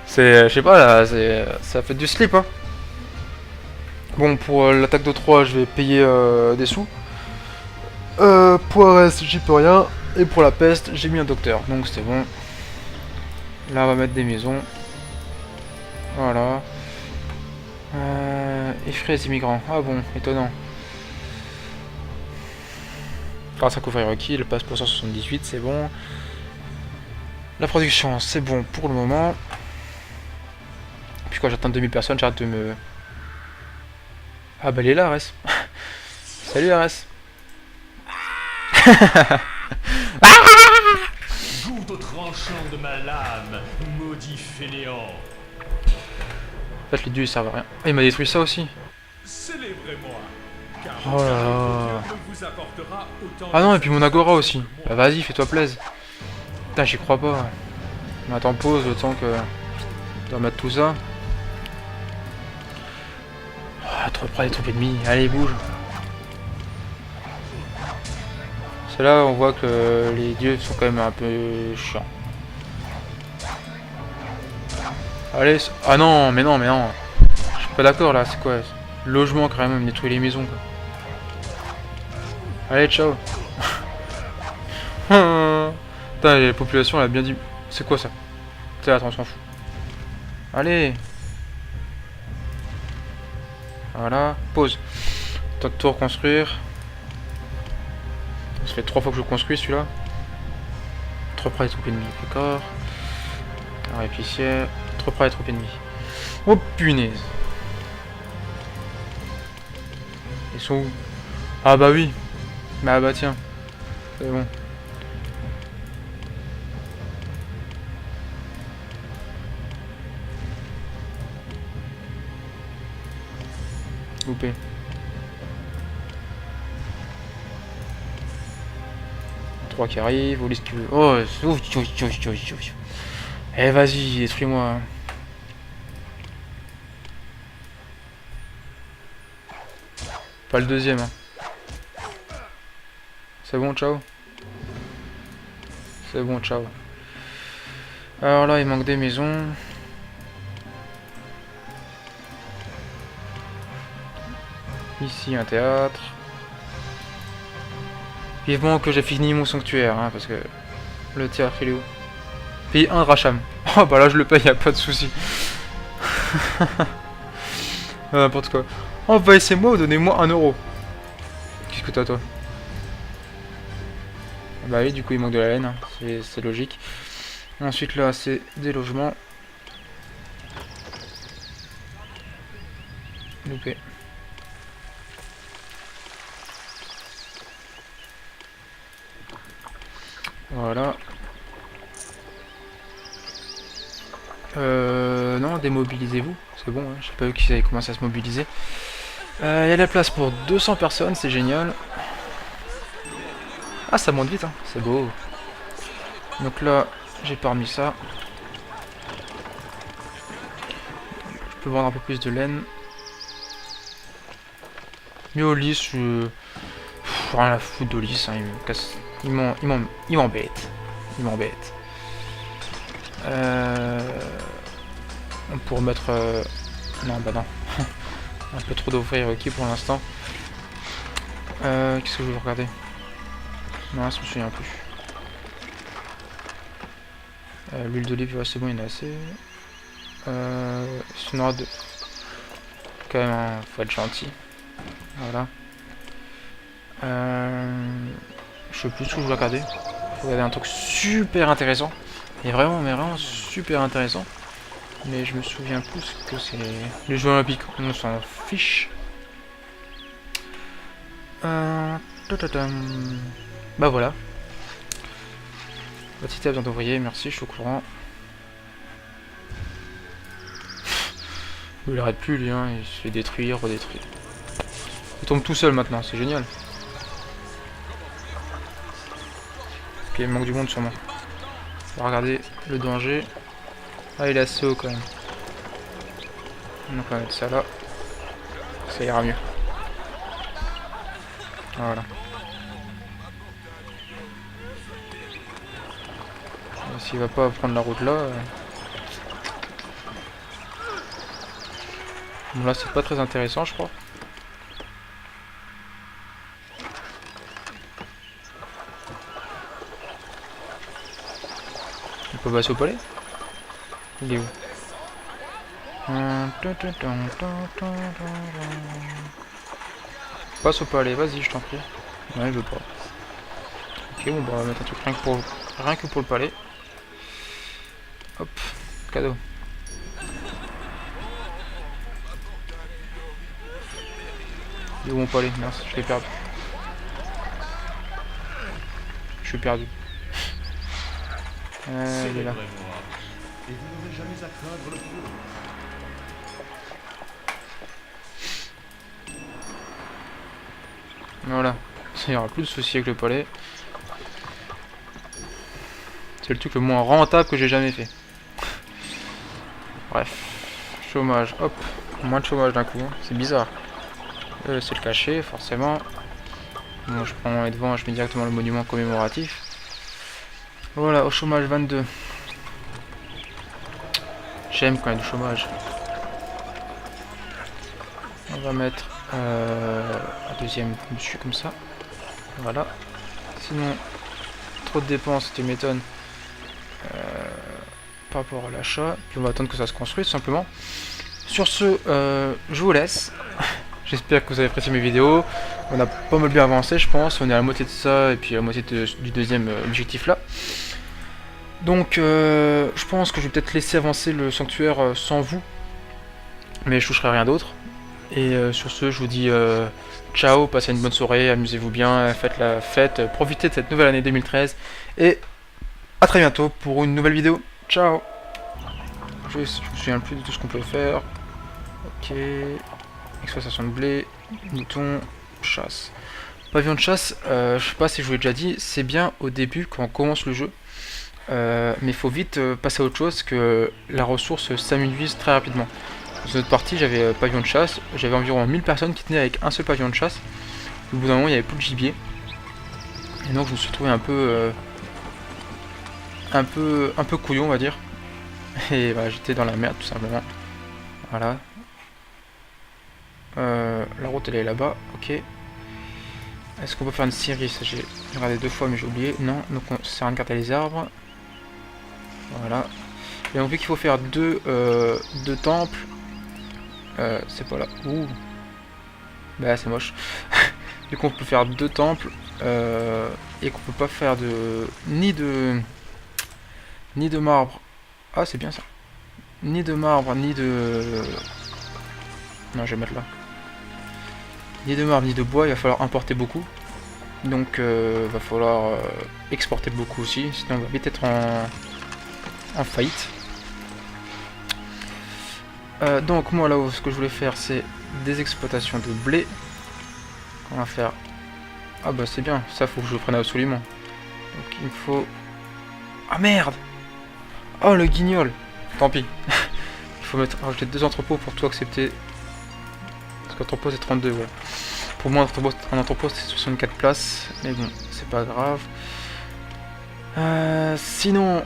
C'est... Je sais pas, là, ça fait du slip, hein. Bon, pour l'attaque de 3, je vais payer des sous. Pour Arès, j'y peux rien. Et pour la peste, j'ai mis un docteur. Donc c'était bon. Là, on va mettre des maisons. Voilà. Effrayer les immigrants. Ah bon, étonnant. Grâce à couvrir requis, le passe pour 178, c'est bon. La production, c'est bon pour le moment. Puis quand j'atteins 2000 personnes, j'arrête de me... Ah bah elle est là, Arès. Salut, Arès.
Goûte au tranchant de ma lame, maudit fainéant.
En fait, les dieux ils servent à rien. Ah, il m'a détruit ça aussi.
Célébrez-moi. Car
Oh là là.
vous apportera autant
Ah non, et puis mon agora aussi. Bah vas-y, fais-toi plaisir. Putain, j'y crois pas. On attend pause le temps que... On doit mettre tout ça. Ah, trop près des troupes ennemies. Allez, bouge. C'est là où on voit que les dieux sont quand même un peu chiants. Allez, ah non, mais non, mais non. Je suis pas d'accord là, c'est quoi? Le logement carrément, il me détruit les maisons quoi. Allez, ciao. Putain, la population elle a bien dit. C'est quoi ça? Théâtre, on s'en fout. Allez. Voilà, pause. Temps de tout reconstruire. Ça fait 3 fois que je le construis celui-là. Trop près des troupes ennemies, d'accord. Un épicier. Trop près des troupes ennemies. Oh punaise. Ils sont où? Ah bah oui. Ah bah tiens. C'est bon. Loupé. Qui arrive, Ulysse qui veut. Oh, eh vas-y, détruis-moi. Pas le deuxième. Hein. C'est bon, ciao. C'est bon, ciao. Alors là, il manque des maisons. Ici, un théâtre. Vivement que j'ai fini mon sanctuaire, hein, parce que le théâtre il est où? Paye 1 Racham. Oh bah là je le paye, y a pas de souci. N'importe quoi. Envahissez-moi ou donnez-moi 1 euro. Qu'est-ce que t'as toi? Bah oui, du coup il manque de la laine, hein. C'est logique. Ensuite là c'est des logements. Loupé. Voilà. Non, démobilisez-vous. C'est bon, hein. Je sais pas eux qui avaient commencé à se mobiliser. Il y a la place pour 200 personnes, c'est génial. Ah, ça monte vite, hein. C'est beau. Donc là, j'ai pas remis ça. Je peux vendre un peu plus de laine. Mais Ulysse, rien à foutre d'Ulysse, hein. Il me casse. Il m'embête. Il m'embête. On pourrait mettre... Non, bah non. Un peu trop d'ouvrir requis pour l'instant. Qu'est-ce que je veux regarder? Non, je me souviens plus. L'huile d'olive, ouais, c'est bon, il y en a assez. Sinon, quand même, hein, faut être gentil. Voilà. Je sais plus ce que je vais regarder. Je vais regarder un truc super intéressant. Et vraiment, mais vraiment super intéressant. Mais je me souviens plus que c'est les Jeux Olympiques. On s'en fiche. Bah voilà. Votre cité a besoin d'ouvriers, merci, je suis au courant. Il arrête plus lui, hein, il se fait détruire, redétruire. Il tombe tout seul maintenant, c'est génial. Ok, il manque du monde sûrement. On va regarder le danger. Ah, il est assez haut quand même. Donc on va mettre ça là. Ça ira mieux. Voilà. S'il va pas prendre la route là... Bon là c'est pas très intéressant je crois. On peut passer au palais? Il est où? Passe au palais, vas-y je t'en prie. Ouais je veux pas. Ok bon bah on va mettre un truc rien que pour le palais. Hop, cadeau. Il est où mon palais? Mince, je l'ai perdu. Je suis perdu. Il est là.
Et vous n'aurez jamais à craindre le feu.
Voilà. Il n'y aura plus de soucis avec le palais. C'est le truc le moins rentable que j'ai jamais fait. Bref. Chômage, hop. Moins de chômage d'un coup. Hein. C'est bizarre. C'est le cachet, forcément. Bon, je prends devant, je mets directement le monument commémoratif. Voilà, au chômage 22. J'aime quand il y a du chômage. On va mettre un deuxième monsieur comme ça. Voilà. Sinon, trop de dépenses, tu m'étonnes. Par rapport à l'achat. Puis on va attendre que ça se construise tout simplement. Sur ce, je vous laisse. J'espère que vous avez apprécié mes vidéos. On a pas mal bien avancé, je pense. On est à la moitié de ça et puis à la moitié du deuxième objectif là. Donc je pense que je vais peut-être laisser avancer le sanctuaire sans vous. Mais je toucherai rien d'autre. Et sur ce, je vous dis ciao, passez une bonne soirée, amusez-vous bien, faites la fête, profitez de cette nouvelle année 2013. Et à très bientôt pour une nouvelle vidéo. Ciao. Je me souviens plus de tout ce qu'on peut faire. Ok. Exploitation de blé, mouton, chasse. Pavillon de chasse, je sais pas si je vous l'ai déjà dit, c'est bien au début quand on commence le jeu. Mais il faut vite passer à autre chose, que la ressource s'amenuise très rapidement. Dans une autre partie, j'avais pavillon de chasse, j'avais environ 1000 personnes qui tenaient avec un seul pavillon de chasse. Au bout d'un moment, il n'y avait plus de gibier. Et donc je me suis retrouvé un peu couillon, on va dire. Et voilà, j'étais dans la merde tout simplement. Voilà. La route elle est là-bas, ok. Est-ce qu'on peut faire une série? J'ai regardé 2 fois mais j'ai oublié. Non, donc on sert à regarder les arbres. Voilà. Et on vu qu'il faut faire deux temples. C'est pas là. Ouh. Bah c'est moche. Du coup on peut faire 2 temples. Et qu'on peut pas faire ni de marbre. Ah c'est bien ça. Ni de marbre, ni de... Non je vais mettre là. Ni de marbre, ni de bois, il va falloir importer beaucoup. Donc va falloir exporter beaucoup aussi. Sinon on va vite être en faillite. Donc moi là ce que je voulais faire c'est des exploitations de blé. On va faire... Ah bah c'est bien, ça faut que je le prenne absolument. Donc il me faut... Ah merde! Oh le guignol! Tant pis. Il faut rajouter 2 entrepôts pour tout accepter. Parce qu'entrepôt c'est 32, voilà. Pour moi un entrepôt c'est 64 places. Mais bon, c'est pas grave. Sinon,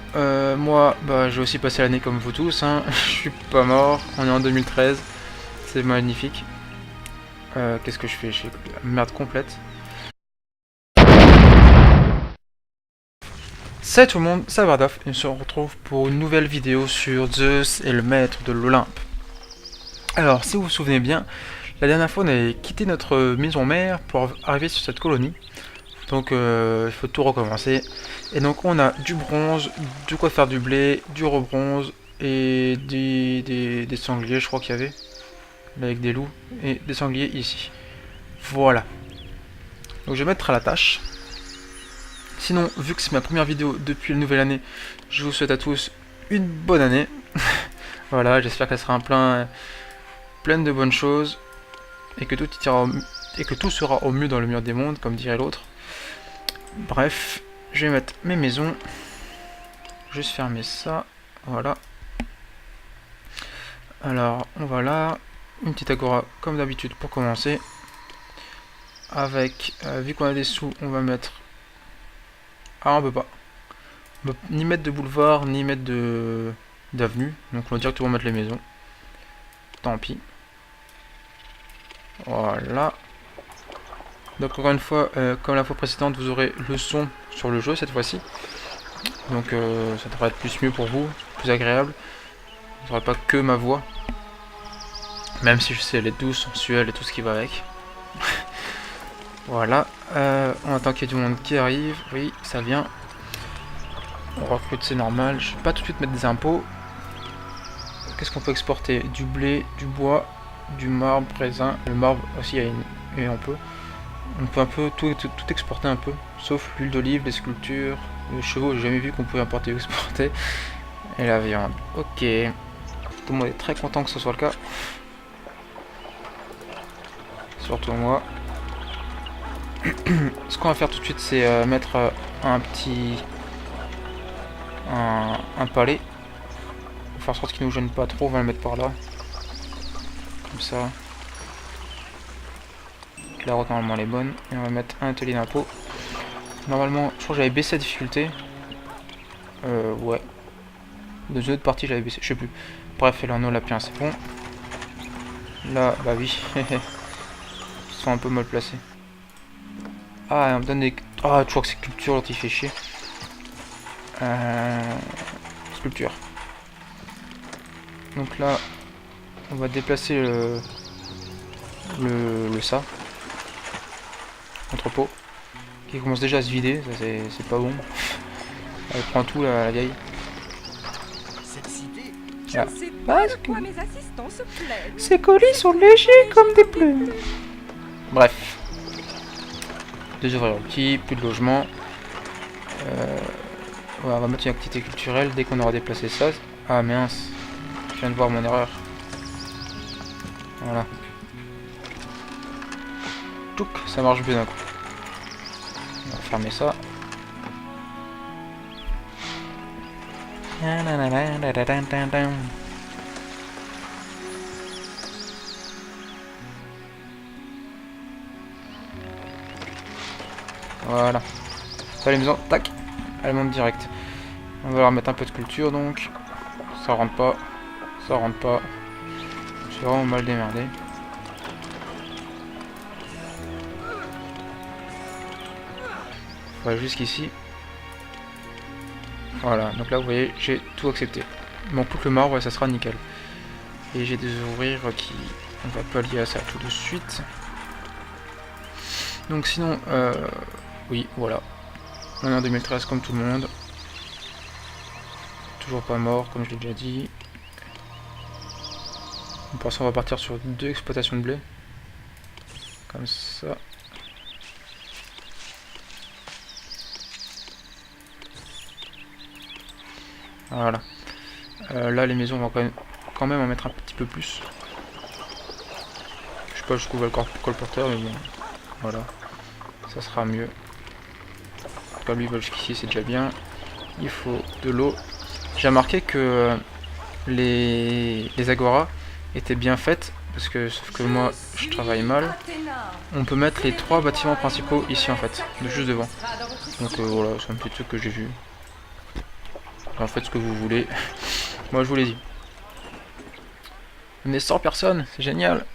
moi, bah, j'ai aussi passé l'année comme vous tous, hein. Je suis pas mort, on est en 2013, c'est magnifique. Qu'est-ce que je fais? J'ai la merde complète. Salut tout le monde, c'est Bardaf, et on se retrouve pour une nouvelle vidéo sur Zeus et le maître de l'Olympe. Alors, si vous vous souvenez bien, la dernière fois on avait quitté notre maison mère pour arriver sur cette colonie. Donc il faut tout recommencer. Et donc on a du bronze, de quoi faire du blé, du rebronze et des sangliers, je crois qu'il y avait. Là avec des loups et des sangliers ici. Voilà. Donc je vais mettre à la tâche. Sinon, vu que c'est ma première vidéo depuis la nouvelle année, je vous souhaite à tous une bonne année. Voilà, j'espère qu'elle sera pleine de bonnes choses. Et que tout sera au mieux dans le meilleur des mondes, comme dirait l'autre. Bref, je vais mettre mes maisons. Juste fermer ça. Voilà. Alors, on va là. Une petite agora comme d'habitude pour commencer. Avec, vu qu'on a des sous, on va mettre... Ah, on peut pas. On peut ni mettre de boulevard, ni mettre d'avenue. Donc on va directement mettre les maisons. Tant pis. Voilà. Donc encore une fois, comme la fois précédente, vous aurez le son sur le jeu cette fois-ci. Donc ça devrait être plus mieux pour vous, plus agréable. Vous n'aurez pas que ma voix. Même si je sais, elle est douce, sensuelle et tout ce qui va avec. Voilà. On attend qu'il y ait du monde qui arrive. Oui, ça vient. On recrute, c'est normal. Je vais pas tout de suite mettre des impôts. Qu'est-ce qu'on peut exporter? Du blé, du bois, du marbre, raisin. Le marbre aussi, et on peut. On peut un peu tout exporter un peu. Sauf l'huile d'olive, les sculptures, les chevaux. J'ai jamais vu qu'on pouvait importer ou exporter. Et la viande. Ok. Tout le monde est très content que ce soit le cas. Surtout moi. Ce qu'on va faire tout de suite, c'est mettre un palais. Pour faire en sorte qu'il ne nous gêne pas trop, on va le mettre par là. Comme ça. La route normalement elle est bonne. Et on va mettre un atelier d'impôt. Normalement, je crois que j'avais baissé la difficulté. Ouais. Dans une autre partie j'avais baissé, je sais plus. Bref, là on a lapin, c'est bon. Là, bah oui. Ils sont un peu mal placés. Ah, on me donne des... Ah, toujours que c'est sculpture, l'autre il fait chier. Sculpture. Donc là, on va déplacer le ça. Entrepôt. Qui commence déjà à se vider, ça c'est pas bon. Elle prend tout la vieille.
Cette cité,
Je
Ah.
ne sais pas de quoi mes assistants se plaignent.
Ces colis sont légers comme des plumes. Bref. 2 ouvriers petits, plus de logement. Ouais, on va mettre une activité culturelle dès qu'on aura déplacé ça. Ah mince. Je viens de voir mon erreur. Voilà. Touc, ça marche bien d'un coup. On va fermer ça. Voilà. Ça les maisons, tac, elle monte direct. On va leur mettre un peu de culture donc. Ça rentre pas. Ça rentre pas. C'est vraiment mal démerdé. Voilà, jusqu'ici. Voilà, donc là vous voyez, j'ai tout accepté. Il manque plus que le marbre et ça sera nickel. Et j'ai des ouvriers qui... On va pallier à ça tout de suite. Donc sinon, oui, voilà. On est en 2013 comme tout le monde. Toujours pas mort, comme je l'ai déjà dit. Pour ça, on va partir sur 2 exploitations de blé. Comme ça. Voilà. Là, les maisons, on va quand même en mettre un petit peu plus. Je sais pas jusqu'où va le colporteur, mais bon. Voilà. Ça sera mieux. En tout cas, lui, il va jusqu'ici, c'est déjà bien. Il faut de l'eau. J'ai remarqué que les agoras étaient bien faites. Parce que, sauf que moi, je travaille mal. On peut mettre les 3 bâtiments principaux ici, en fait. Juste devant. Donc voilà, c'est un petit truc que j'ai vu. En faites ce que vous voulez. Moi je vous l'ai dit. On est 100 personnes, c'est génial.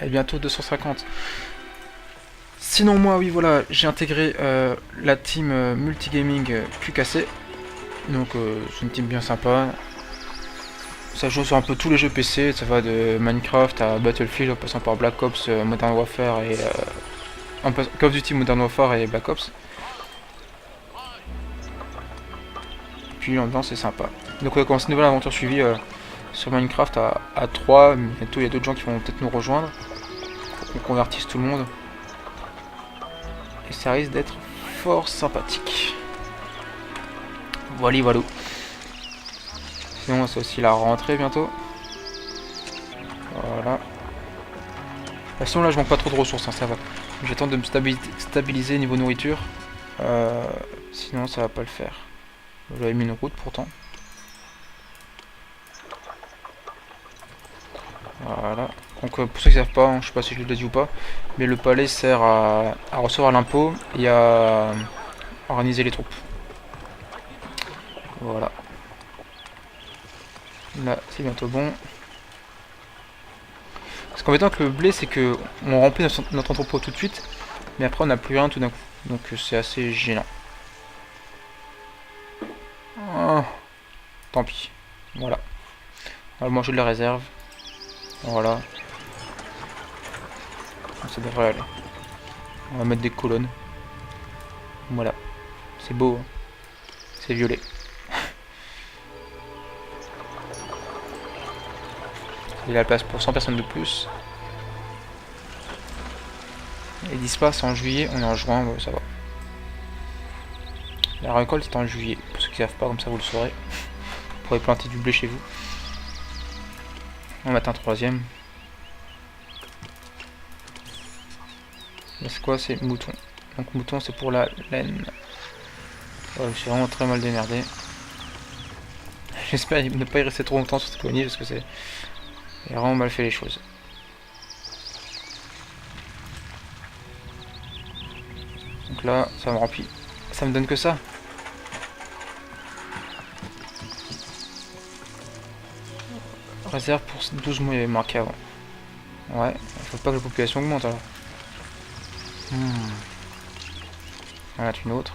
Et bientôt 250. Sinon moi oui voilà, j'ai intégré la team multigaming QKC. Donc c'est une team bien sympa. Ça joue sur un peu tous les jeux PC. Ça va de Minecraft à Battlefield en passant par Black Ops, Modern Warfare et Call of Duty, Modern Warfare et Black Ops. Puis l'ambiance est sympa. Donc on va commencer une nouvelle aventure suivie sur Minecraft à 3, mais bientôt il y a d'autres gens qui vont peut-être nous rejoindre. Faut qu'on convertisse tout le monde. Et ça risque d'être fort sympathique. Voilà, voilà. Sinon c'est aussi la rentrée bientôt. Voilà. Sinon là je manque pas trop de ressources, hein, ça va. J'attends de me stabiliser niveau nourriture. Sinon ça va pas le faire. J'avais mis une route pourtant. Voilà. Donc pour ceux qui ne savent pas, hein, je sais pas si je l'ai dit ou pas, mais le palais sert à recevoir l'impôt et à organiser les troupes. Voilà. Là c'est bientôt bon. Ce qui est embêtant avec le blé, c'est que on remplit notre entrepôt tout de suite, mais après on n'a plus rien tout d'un coup. Donc c'est assez gênant. Oh, tant pis. Voilà. On va manger de la réserve. Voilà. Ça devrait aller. On va mettre des colonnes. Voilà. C'est beau. Hein. C'est violet. Il y a la place pour 100 personnes de plus. Les dispasse en juillet. On est en juin, ouais, ça va. La récolte est en juillet. Pour ceux qui ne savent pas, comme ça vous le saurez. Vous pourrez planter du blé chez vous. On va mettre un 3ème. C'est quoi? C'est mouton. Donc mouton c'est pour la laine. Ouais, je suis vraiment très mal démerdé. J'espère ne pas y rester trop longtemps sur cette colonie parce que c'est vraiment mal fait les choses. Donc là ça me remplit. Ça me donne que ça. Réserve pour 12 mois, il y avait marqué avant. Ouais, il faut pas que la population augmente alors. On va mettre une autre.